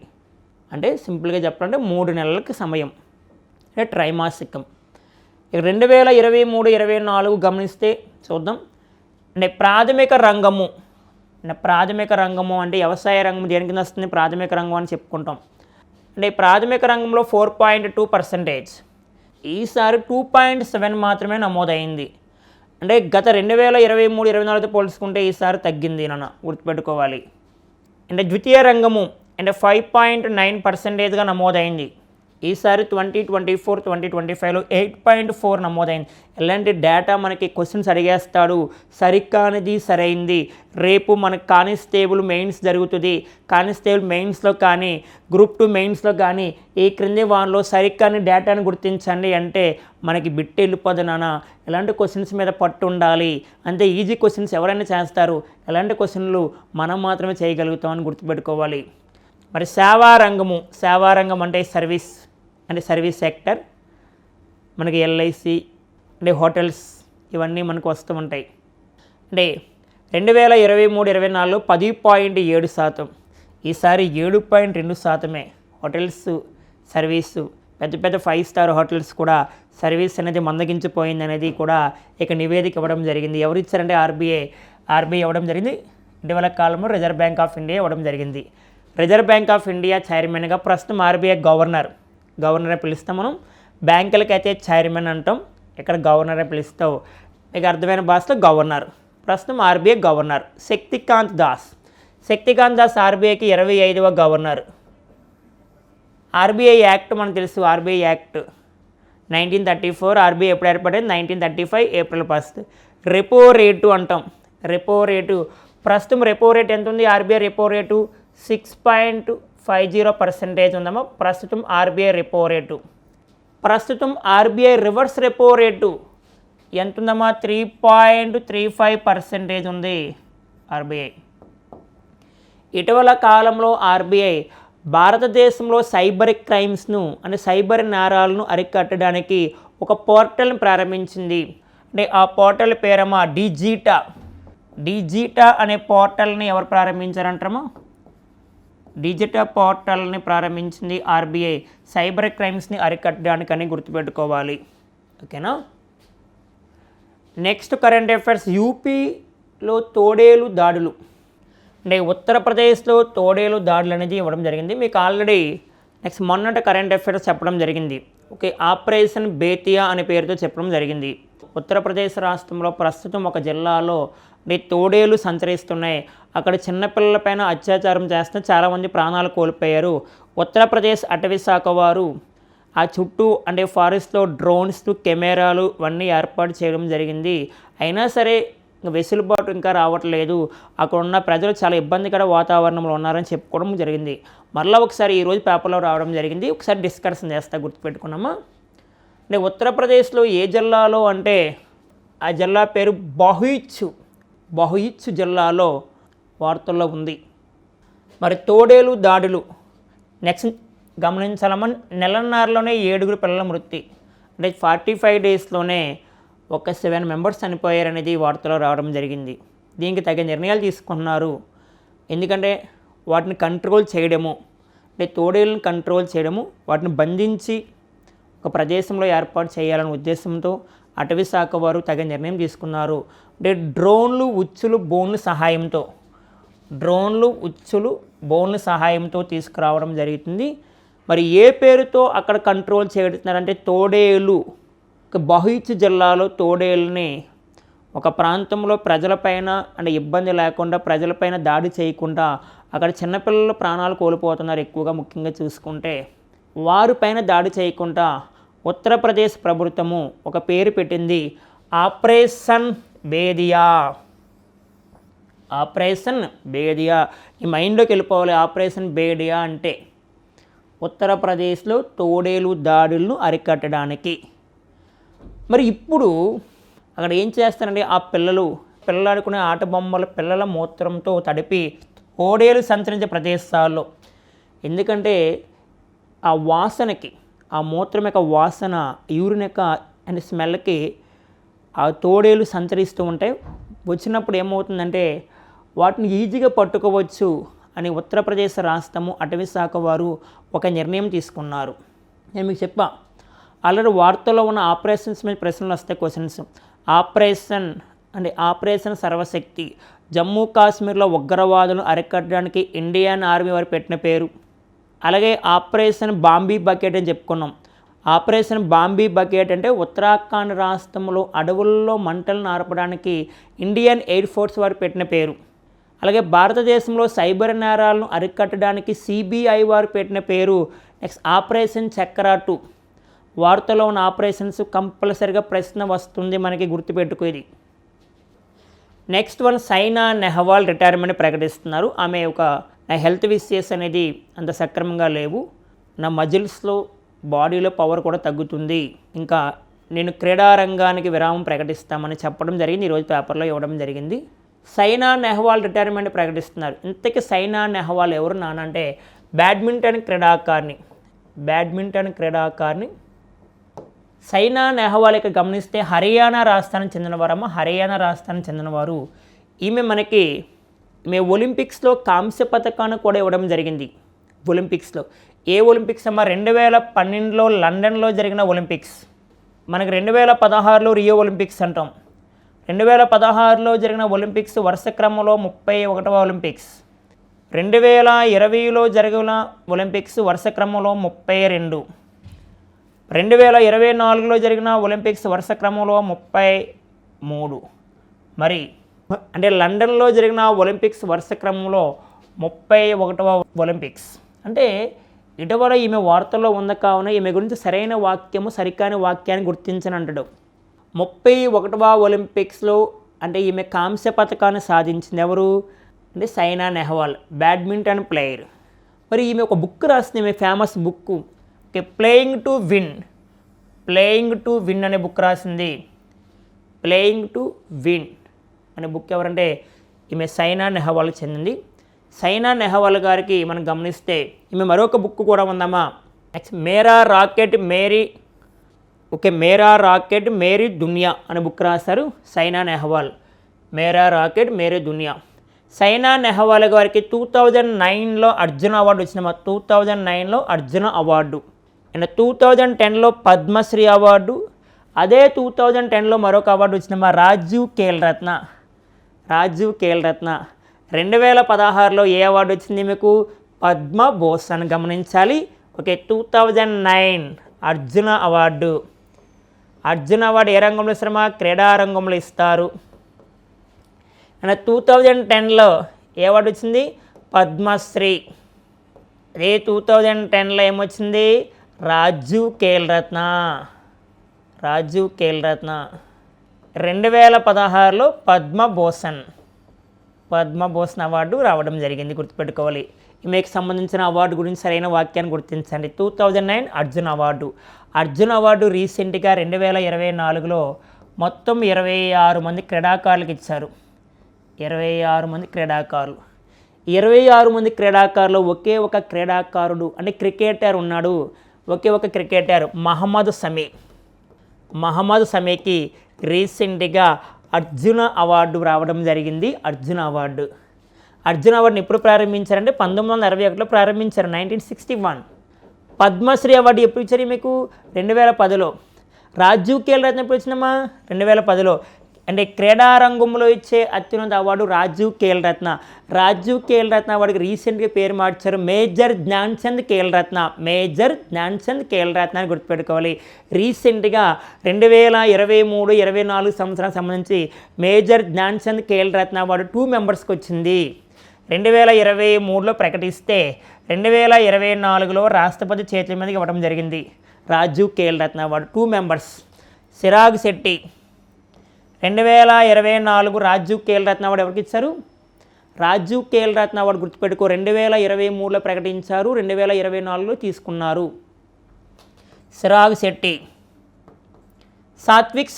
అంటే సింపుల్గా చెప్పాలంటే 3 నెలలకి సమయం, అంటే త్రైమాసికం. ఇక 2023-24 గమనిస్తే చూద్దాం. అంటే ప్రాథమిక రంగము అంటే వ్యవసాయ రంగం దేని కింద వస్తుంది? ప్రాథమిక రంగం అని చెప్పుకుంటాం. అంటే ప్రాథమిక రంగంలో 4.2%, ఈసారి 2.7 మాత్రమే నమోదైంది. అంటే గత 2023-24తో పోల్చుకుంటే ఈసారి తగ్గింది నాన్న, గుర్తుపెట్టుకోవాలి. అంటే ద్వితీయ రంగము అంటే 5.9%గా నమోదైంది. ఈసారి 2024-2025లో 8.4 నమోదైంది. ఎలాంటి డేటా మనకి క్వశ్చన్స్ అడిగేస్తాడు, సరికానిది సరైంది. రేపు మనకు కానిస్టేబుల్ మెయిన్స్ జరుగుతుంది, కానిస్టేబుల్ మెయిన్స్లో కానీ గ్రూప్ 2 మెయిన్స్లో కానీ ఈ క్రింది వాన్లో సరికాని డేటాను గుర్తించండి అంటే మనకి బిట్ వెళ్ళిపోదు నాన్న. ఎలాంటి క్వశ్చన్స్ మీద పట్టు ఉండాలి, అంతే ఈజీ క్వశ్చన్స్ ఎవరైనా చేస్తారు, ఎలాంటి క్వశ్చన్లు మనం మాత్రమే చేయగలుగుతామని గుర్తుపెట్టుకోవాలి. మరి సేవారంగం అంటే సర్వీస్ సెక్టర్, మనకి ఎల్ఐసి అంటే హోటల్స్ ఇవన్నీ మనకు వస్తూ ఉంటాయి. అంటే 2023-24లో 10.7%, ఈసారి 7.2%. హోటల్స్ సర్వీసు పెద్ద 5 స్టార్ హోటల్స్ కూడా సర్వీస్ అనేది మందగించిపోయింది అనేది కూడా ఇక నివేదిక ఇవ్వడం జరిగింది. ఎవరు ఇచ్చారంటే ఆర్బీఐ ఇవ్వడం జరిగింది. ఇటీవల కాలంలో రిజర్వ్ బ్యాంక్ ఆఫ్ ఇండియా ఇవ్వడం జరిగింది. రిజర్వ్ బ్యాంక్ ఆఫ్ ఇండియా చైర్మన్గా ప్రస్తుతం ఆర్బీఐ గవర్నరే పిలుస్తాం మనం. బ్యాంకులకి అయితే చైర్మన్ అంటాం, ఇక్కడ గవర్నరే పిలుస్తావు. మీకు అర్థమైన భాషలో గవర్నర్. ప్రస్తుతం ఆర్బీఐ గవర్నర్ శక్తికాంత్ దాస్ ఆర్బీఐకి 25వ గవర్నర్. ఆర్బీఐ యాక్ట్ మనకు తెలుసు, ఆర్బీఐ యాక్ట్ 1934. ఆర్బీఐ ఎప్పుడు ఏర్పడింది? 1935 ఏప్రిల్ 1. రెపో రేటు అంటాం. రెపో రేటు ప్రస్తుతం రెపో రేట్ ఎంత ఉంది? ఆర్బీఐ రెపో రేటు 6.50% ఉందమ్మా ప్రస్తుతం ఆర్బీఐ రెపో రేటు. ప్రస్తుతం ఆర్బీఐ రివర్స్ రెపో రేటు ఎంత ఉందమ్మా? 3.35% ఉంది ఆర్బీఐ. ఇటీవల కాలంలో ఆర్బీఐ భారతదేశంలో సైబర్ క్రైమ్స్ను అంటే సైబర్ నేరాలను అరికట్టడానికి ఒక పోర్టల్ని ప్రారంభించింది. అంటే ఆ పోర్టల్ పేరమ్మా డిజిటా. డిజిటా అనే పోర్టల్ని ఎవరు ప్రారంభించారంటారమ్మా? డిజిటా పోర్టల్ని ప్రారంభించింది ఆర్బీఐ సైబర్ క్రైమ్స్ని అరికట్టడానికని గుర్తుపెట్టుకోవాలి. ఓకేనా? Next current affairs. యూపీలో తోడేలు దాడులు అంటే ఉత్తరప్రదేశ్లో తోడేలు దాడులు అనేది ఇవ్వడం జరిగింది. మీకు ఆల్రెడీ నెక్స్ట్ మొన్నటి కరెంట్ అఫైర్స్ చెప్పడం జరిగింది. ఓకే, ఆపరేషన్ బేతియా అనే పేరుతో చెప్పడం జరిగింది. ఉత్తరప్రదేశ్ రాష్ట్రంలో ప్రస్తుతం ఒక జిల్లాలో తోడేలు సంచరిస్తున్నాయి. అక్కడ చిన్నపిల్లలపైన అత్యాచారం చేస్తే చాలామంది ప్రాణాలు కోల్పోయారు. ఉత్తరప్రదేశ్ అటవీ శాఖ వారు ఆ చుట్టూ అంటే ఫారెస్ట్లో డ్రోన్స్ కెమెరాలు ఇవన్నీ ఏర్పాటు చేయడం జరిగింది. అయినా సరే వెసులుబాటు ఇంకా రావట్లేదు. అక్కడ ఉన్న ప్రజలు చాలా ఇబ్బందికర వాతావరణంలో ఉన్నారని చెప్పుకోవడం జరిగింది. మరలా ఒకసారి ఈరోజు పేపర్లో రావడం జరిగింది. ఒకసారి డిస్కషన్ చేస్తా, గుర్తుపెట్టుకున్నామా? అంటే ఉత్తరప్రదేశ్లో ఏ జిల్లాలో అంటే ఆ జిల్లా పేరు బహుయిచ్ జిల్లాలో వార్తల్లో ఉంది. మరి తోడేలు దాడులు నెక్స్ట్ గమనించాలమ్మా. నెలన్నరలోనే 7 పిల్లల మృతి. అంటే 45 డేస్లోనే ఒక 7 మెంబర్స్ చనిపోయారనేది వార్తలో రావడం జరిగింది. దీనికి తగిన నిర్ణయాలు తీసుకుంటున్నారు. ఎందుకంటే వాటిని కంట్రోల్ చేయడము అంటే తోడేళ్ళని కంట్రోల్ చేయడము, వాటిని బంధించి ఒక ప్రదేశంలో ఏర్పాటు చేయాలనే ఉద్దేశంతో అటవీ శాఖ వారు తగిన నిర్ణయం తీసుకున్నారు. అంటే డ్రోన్లు ఉచ్చులు బోన్లు సహాయంతో తీసుకురావడం జరుగుతుంది. మరి ఏ పేరుతో అక్కడ కంట్రోల్ చేస్తున్నారంటే తోడేలు. బహుయిచ్ జిల్లాలో తోడేళ్ళని ఒక ప్రాంతంలో ప్రజలపైన అంటే ఇబ్బంది లేకుండా ప్రజలపైన దాడి చేయకుండా అక్కడ చిన్నపిల్లలు ప్రాణాలు కోల్పోతున్నారు ఎక్కువగా. ముఖ్యంగా చూసుకుంటే వారిపైన దాడి చేయకుండా ఉత్తరప్రదేశ్ ప్రభుత్వము ఒక పేరు పెట్టింది, ఆపరేషన్ బేదియా. ఈ మైండ్లోకి వెళ్ళిపోవాలి. ఆపరేషన్ బేదియా అంటే ఉత్తరప్రదేశ్లో తోడేలు దాడులను అరికట్టడానికి. మరి ఇప్పుడు అక్కడ ఏం చేస్తారంటే ఆ పిల్లలు ఆడుకునే ఆట బొమ్మలు పిల్లల మూత్రంతో తడిపి తోడేలు సంచరించే ప్రదేశాల్లో, ఎందుకంటే ఆ వాసనకి ఆ మూత్రం యొక్క వాసన యూరిన్ యొక్క అండ్ స్మెల్కి ఆ తోడేలు సంచరిస్తూ ఉంటాయి. వచ్చినప్పుడు ఏమవుతుందంటే వాటిని ఈజీగా పట్టుకోవచ్చు అని ఉత్తరప్రదేశ్ రాష్ట్రము అటవీ శాఖ వారు ఒక నిర్ణయం తీసుకున్నారు. నేను మీకు చెప్పా ఆల్రెడీ వార్తల్లో ఉన్న ఆపరేషన్స్ మీద ప్రశ్నలు వస్తాయి, క్వశ్చన్స్. ఆపరేషన్ సర్వశక్తి జమ్మూ కాశ్మీర్లో ఉగ్రవాదులను అరికట్టడానికి ఇండియన్ ఆర్మీ వారు పెట్టిన పేరు. అలాగే ఆపరేషన్ బాంబీ బకెట్ అని చెప్పుకున్నాం. ఆపరేషన్ బాంబీ బకెట్ అంటే ఉత్తరాఖండ్ రాష్ట్రంలో అడవుల్లో మంటలను ఆర్పడానికి ఇండియన్ ఎయిర్ ఫోర్స్ వారు పెట్టిన పేరు. అలాగే భారతదేశంలో సైబర్ నేరాలను అరికట్టడానికి సిబిఐ వారు పెట్టిన పేరు నెక్స్ట్ ఆపరేషన్ చక్ర 2. వార్తలో ఉన్న ఆపరేషన్స్ కంపల్సరిగా ప్రశ్న వస్తుంది, మనకి గుర్తుపెట్టుకోది. Next one, Saina Nehwal retirement ప్రకటిస్తున్నారు. ఆమె నా హెల్త్ విషయస్ అనేది అంత సక్రమంగా లేవు, నా మజిల్స్లో బాడీలో పవర్ కూడా తగ్గుతుంది, ఇంకా నేను క్రీడారంగానికి విరామం ప్రకటిస్తామని చెప్పడం జరిగింది. ఈరోజు పేపర్లో ఇవ్వడం జరిగింది. సైనా నెహ్వాల్ రిటైర్మెంట్ ప్రకటిస్తున్నారు. ఇంతకీ సైనా నెహ్వాల్ ఎవరు అంటే బ్యాడ్మింటన్ క్రీడాకారిణి. సైనా నెహ్వాల్ గమనిస్తే హర్యానా రాష్ట్రానికి చెందినవారు. ఈమె ఒలింపిక్స్లో కాంస్య పథకాన్ని కూడా ఇవ్వడం జరిగింది. ఒలింపిక్స్లో ఏ ఒలింపిక్స్ అమ్మా? 2012లో లండన్లో జరిగిన ఒలింపిక్స్. మనకి 2016లో రియో ఒలింపిక్స్ అంటాం. 2016లో జరిగిన ఒలింపిక్స్ వరుస క్రమంలో 31వ ఒలింపిక్స్. 2020లో జరిగిన ఒలింపిక్స్ వరుస క్రమంలో 32. 2024లో జరిగిన ఒలింపిక్స్ వరుస క్రమంలో 33. మరి అంటే లండన్లో జరిగిన ఒలింపిక్స్ వరుస క్రమంలో 31వ ఒలింపిక్స్. అంటే ఇటీవల ఈమె వార్తల్లో ఉంది కావున ఈమె గురించి సరైన వాక్యము సరికాని వాక్యాన్ని గుర్తించని అంటాడు. 31వ ఒలింపిక్స్లో అంటే ఈమె కాంస్య పథకాన్ని సాధించింది ఎవరు అంటే సైనా నెహ్వాల్, బ్యాడ్మింటన్ ప్లేయర్. మరి ఈమె ఒక బుక్ రాసింది, ఈమె famous book okay, playing to win అనే బుక్ రాసింది. ప్లేయింగ్ టు విన్ అనే బుక్ ఎవరంటే ఈమె సైనా నెహ్వాల్కి చెందింది. సైనా నెహ్వాల్ గారికి మనం గమనిస్తే ఈమె మరొక బుక్ కూడా ఉందమ్మా. నెక్స్ట్ మేరా రాకెట్ మేరీ దునియా అనే బుక్ రాశారు సైనా నెహ్వాల్. మేరా రాకెట్ మేరీ దునియా. సైనా నెహ్వాల్ గారికి 2009లో అర్జున అవార్డు వచ్చిందమ్మా. 2009లో అర్జున అవార్డు అండ్ 2010లో పద్మశ్రీ అవార్డు. అదే 2010లో మరొక అవార్డు వచ్చిందమ్మా, రాజీవ్ ఖేల్ రత్న. 2016లో ఏ అవార్డు వచ్చింది మీకు? పద్మభూషణ్. గమనించాలి. Okay, 2009 Arjuna award. Arjuna award ఏ రంగంలో ఇస్తారమ్మా? క్రీడా రంగంలో ఇస్తారు. అండ్ 2010లో ఏ అవార్డు వచ్చింది? పద్మశ్రీ. అదే 2010లో ఏమొచ్చింది? రాజీవ్ ఖేల్ రత్న. 2016లో పద్మభూషణ్ అవార్డు రావడం జరిగింది, గుర్తుపెట్టుకోవాలి. ఈమెకు సంబంధించిన అవార్డు గురించి సరైన వాక్యాన్ని గుర్తించండి. 2009 అర్జున అవార్డు రీసెంట్గా 2024లో మొత్తం 26 మంది క్రీడాకారులకు ఇచ్చారు. 26 మంది క్రీడాకారులు. 26 మంది క్రీడాకారులు ఒకే ఒక క్రీడాకారుడు అంటే క్రికెటర్ ఉన్నాడు. ఒకే ఒక క్రికెటర్ మహమ్మద్ సమీకి రీసెంట్గా అర్జున అవార్డు రావడం జరిగింది. అర్జున అవార్డుని ఎప్పుడు ప్రారంభించారంటే 1961లో ప్రారంభించారు, 1961. పద్మశ్రీ అవార్డు ఎప్పుడు ఇచ్చారు మీకు? 2010లో. రాజీవ్ ఖేల్ రత్న ఎప్పుడు వచ్చిందమ్మా? 2010లో. అంటే క్రీడారంగంలో ఇచ్చే అత్యున్నత అవార్డు రాజీవ్ ఖేల్ రత్న అవార్డుకి రీసెంట్గా పేరు మార్చారు, మేజర్ ధ్యాన్చంద్ ఖేల్ రత్న అని గుర్తుపెట్టుకోవాలి. రీసెంట్గా 2023-24 సంవత్సరానికి సంబంధించి మేజర్ ధ్యాన్చంద్ ఖేల్ రత్న అవార్డు 2 మెంబర్స్కి వచ్చింది. 2023లో ప్రకటిస్తే 2024లో రాష్ట్రపతి చేతుల మీదకి ఇవ్వడం జరిగింది. రాజీవ్ ఖేల్ రత్న అవార్డు 2 మెంబర్స్. చిరాగ్ శెట్టి 2024 రాజీవ్ ఖేల్ రత్న అవార్డు ఎవరికి ఇచ్చారు? రాజీవ్ ఖేల్ రత్న అవార్డు గుర్తుపెట్టుకో, 2023లో ప్రకటించారు, 2024లో తీసుకున్నారు. చిరాగ్ శెట్టి. సాత్విక్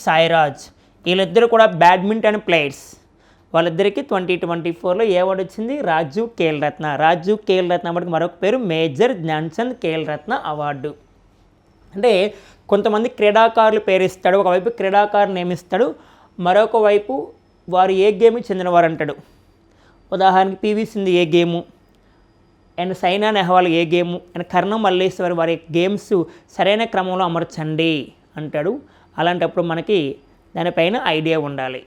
సాయిరాజ్ వీళ్ళిద్దరూ కూడా బ్యాడ్మింటన్ ప్లేయర్స్. వాళ్ళిద్దరికీ 2024లో ఏ అవార్డు వచ్చింది? రాజీవ్ ఖేల్ రత్న అవార్డుకి మరొక పేరు మేజర్ ధ్యాన్చంద్ ఖేల్ రత్న అవార్డు. అంటే కొంతమంది క్రీడాకారులు పేరిస్తాడు, ఒకవైపు క్రీడాకారులు నియమిస్తాడు, మరొక వైపు వారు ఏ గేమ్కి చెందినవారు అంటాడు. ఉదాహరణకి పివి సింధు ఏ గేము, అండ్ సైనా నెహ్వాల్ ఏ గేము, అండ్ కర్ణం మల్లేశ్వరి వారి గేమ్స్ సరైన క్రమంలో అమర్చండి అంటాడు. అలాంటప్పుడు మనకి దానిపైన ఐడియా ఉండాలి.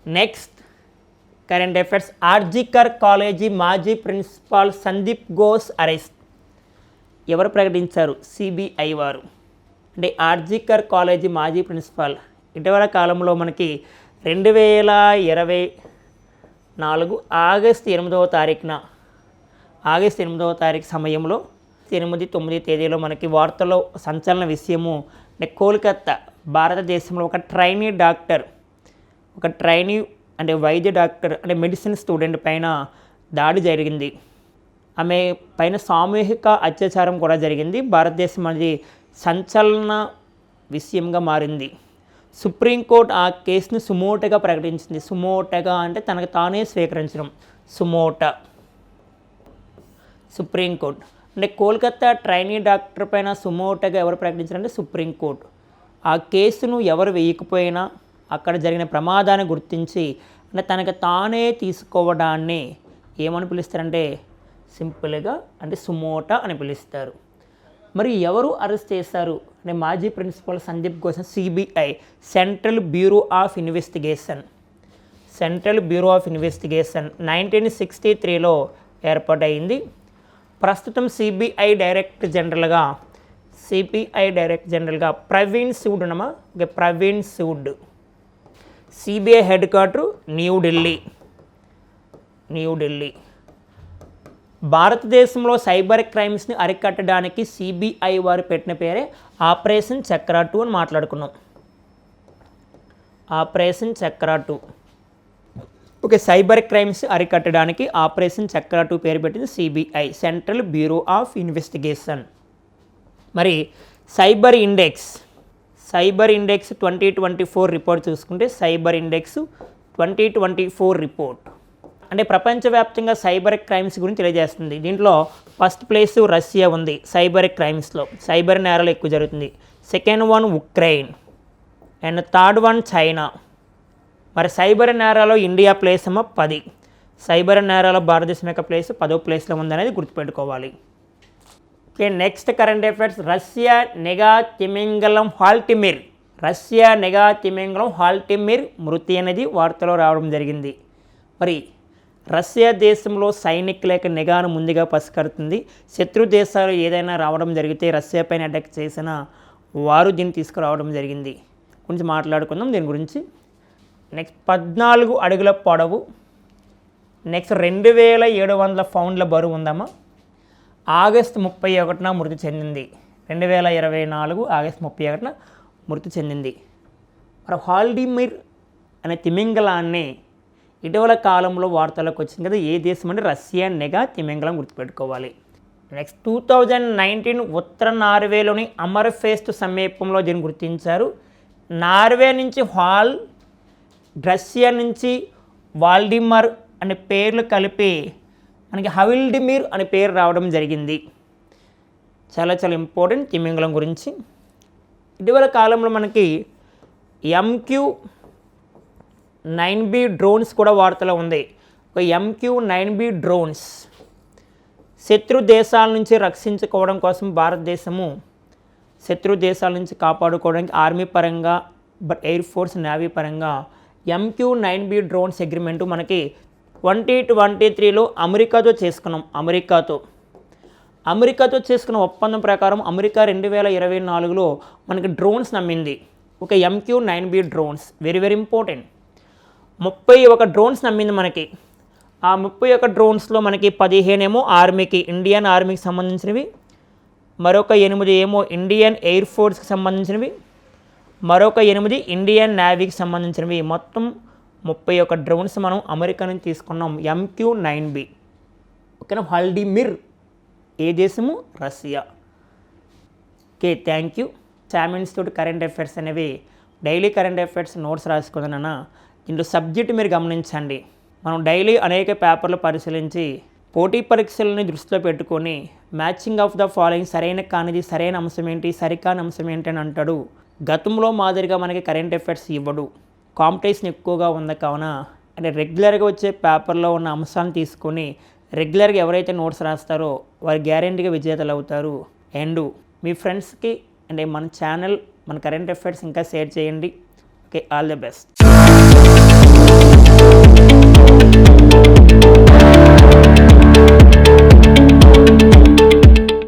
Next current affairs. RG Kar college మాజీ ప్రిన్సిపాల్ సందీప్ ఘోష్ అరెస్ట్. ఎవరు ప్రకటించారు? సిబిఐ వారు. అంటే ఆర్జికర్ కాలేజీ మాజీ ప్రిన్సిపాల్ ఇటీవల కాలంలో మనకి 2024 ఆగస్టు 8వ తారీఖు సమయంలో 8-9 తేదీలో మనకి వార్తల్లో సంచలన విషయము అంటే కోల్కత్తా భారతదేశంలో ఒక ట్రైనీ అంటే వైద్య డాక్టర్ అంటే మెడిసిన్ స్టూడెంట్ పైన దాడి జరిగింది. ఆమె పైన సామూహిక అత్యాచారం కూడా జరిగింది. భారతదేశం అనేది సంచలన విషయంగా మారింది. సుప్రీంకోర్టు ఆ కేసును సుమోటగా ప్రకటించింది. సుమోటగా అంటే తనకు తానే స్వీకరించడం, సుప్రీంకోర్టు. అంటే కోల్కత్తా ట్రైనీ డాక్టర్ పైన సుమోటగా ఎవరు ప్రకటించారంటే సుప్రీంకోర్టు. ఆ కేసును ఎవరు వేయకపోయినా అక్కడ జరిగిన ప్రమాదాన్ని గుర్తించి అంటే తనకు తానే తీసుకోవడాన్ని ఏమని పిలుస్తారంటే సింపుల్గా అంటే సుమోటా అని పిలుస్తారు. మరి ఎవరు అరెస్ట్ చేశారు అంటే మాజీ principal Sandeep Ghosh, CBI central bureau of investigation 1963లో ఏర్పాటైంది. ప్రస్తుతం సిబిఐ డైరెక్టర్ జనరల్గా ప్రవీణ్ సూడ్ అన్నమా. Praveen Sood. CBI head quarter New Delhi. భారతదేశంలో సైబర్ క్రైమ్స్ని అరికట్టడానికి సిబిఐ వారు పెట్టిన పేరే ఆపరేషన్ చక్ర 2 అని మాట్లాడుకున్నాం. ఆపరేషన్ చక్ర 2. ఓకే, సైబర్ క్రైమ్స్ అరికట్టడానికి ఆపరేషన్ చక్ర 2 పేరు పెట్టింది CBI, central bureau of investigation. మరి సైబర్ ఇండెక్స్ 2024 రిపోర్ట్ చూసుకుంటే సైబర్ ఇండెక్స్ 2024 రిపోర్ట్ అంటే ప్రపంచవ్యాప్తంగా సైబర్ క్రైమ్స్ గురించి తెలియజేస్తుంది. దీంట్లో ఫస్ట్ ప్లేస్ రష్యా ఉంది సైబర్ క్రైమ్స్లో, సైబర్ నేరాలు ఎక్కువ జరుగుతుంది. Second one Ukraine and third one China. మరి సైబర్ నేరాలో ఇండియా ప్లేస్ ఏమో 10, సైబర్ నేరాలో భారతదేశం యొక్క ప్లేస్ 10వ ప్లేస్లో ఉందనేది గుర్తుపెట్టుకోవాలి. Okay, next current affairs. Russia నెగా తిమింగలం హాల్టిమిర్ మృతి అనేది వార్తలో రావడం జరిగింది. మరి రష్యా దేశంలో సైనికుల యొక్క నిఘాను ముందుగా పసిగడుతుంది. శత్రు దేశాలు ఏదైనా రావడం జరిగితే రష్యా పైన అటాక్ చేసిన వారు దీన్ని తీసుకురావడం జరిగింది. గురించి మాట్లాడుకుందాం దీని గురించి. నెక్స్ట్ 14 అడుగుల పొడవు, నెక్స్ట్ 2700 పౌండ్ల బరువు ఉందమ్మా. ఆగస్టు 31న మృతి చెందింది. 2024 ఆగస్టు 31న మృతి చెందింది. మరి హాల్టిమిర్ అనే తిమింగలాన్ని ఇటీవల కాలంలో వార్తలకు వచ్చింది కదా, ఏ దేశం అంటే రష్యా నెగా తిమింగలం గుర్తుపెట్టుకోవాలి. నెక్స్ట్ 2019 ఉత్తర నార్వేలోని అమర్ఫెస్ట్ సమీపంలో దీన్ని గుర్తించారు. నార్వే నుంచి రష్యా నుంచి వాల్డిమర్ అనే పేర్లు కలిపి మనకి హవిల్డిమిర్ అనే పేరు రావడం జరిగింది. చాలా ఇంపార్టెంట్ తిమింగలం గురించి. ఇటీవల కాలంలో మనకి MQ-9B డ్రోన్స్ కూడా వార్తలో ఉంది. ఒక MQ-9B డ్రోన్స్ శత్రు దేశాల నుంచి రక్షించుకోవడం కోసం భారతదేశము శత్రు దేశాల నుంచి కాపాడుకోవడానికి ఆర్మీ పరంగా ఎయిర్ ఫోర్స్ నేవీ పరంగా MQ-9B డ్రోన్స్ అగ్రిమెంటు మనకి 2023లో అమెరికాతో చేసుకున్నాం. అమెరికాతో చేసుకున్న ఒప్పందం ప్రకారం అమెరికా 2024లో మనకి డ్రోన్స్ నమ్మింది. ఒక MQ-9B drones very important. 31 drones నమ్మింది మనకి. ఆ 31 డ్రోన్స్లో మనకి 15 ఏమో ఆర్మీకి, ఇండియన్ ఆర్మీకి సంబంధించినవి, మరొక 8 ఏమో ఇండియన్ ఎయిర్ ఫోర్స్కి సంబంధించినవి, మరొక 8 ఇండియన్ నేవీకి సంబంధించినవి. మొత్తం 31 డ్రోన్స్ మనం అమెరికా నుంచి తీసుకున్నాం. MQ-9B. ఓకేనా. హాల్టిమిర్ ఏ దేశము? Russia. Okay, thank you. Sam institute current affairs అనేవి డైలీ కరెంట్ అఫైర్స్ నోట్స్ రాసుకుందానన్న. దీంట్లో సబ్జెక్ట్ మీరు గమనించండి. మనం డైలీ అనేక పేపర్లు పరిశీలించి పోటీ పరీక్షలని దృష్టిలో పెట్టుకొని మ్యాచింగ్ ఆఫ్ ద ఫాలోయింగ్ సరైన కానిది సరైన అంశం ఏంటి, సరికాని అంశం ఏంటి అని అంటాడు. గతంలో మాదిరిగా మనకి కరెంట్ అఫైర్స్ ఇవ్వడు. కాంపిటీషన్ ఎక్కువగా ఉంది కావున అంటే రెగ్యులర్గా వచ్చే పేపర్లో ఉన్న అంశాలను తీసుకొని రెగ్యులర్గా ఎవరైతే నోట్స్ రాస్తారో వారు గ్యారెంటీగా విజేతలు అవుతారు. అండ్ మీ ఫ్రెండ్స్కి అంటే మన ఛానల్ మన కరెంట్ అఫైర్స్ ఇంకా షేర్ చేయండి. Okay, all the best.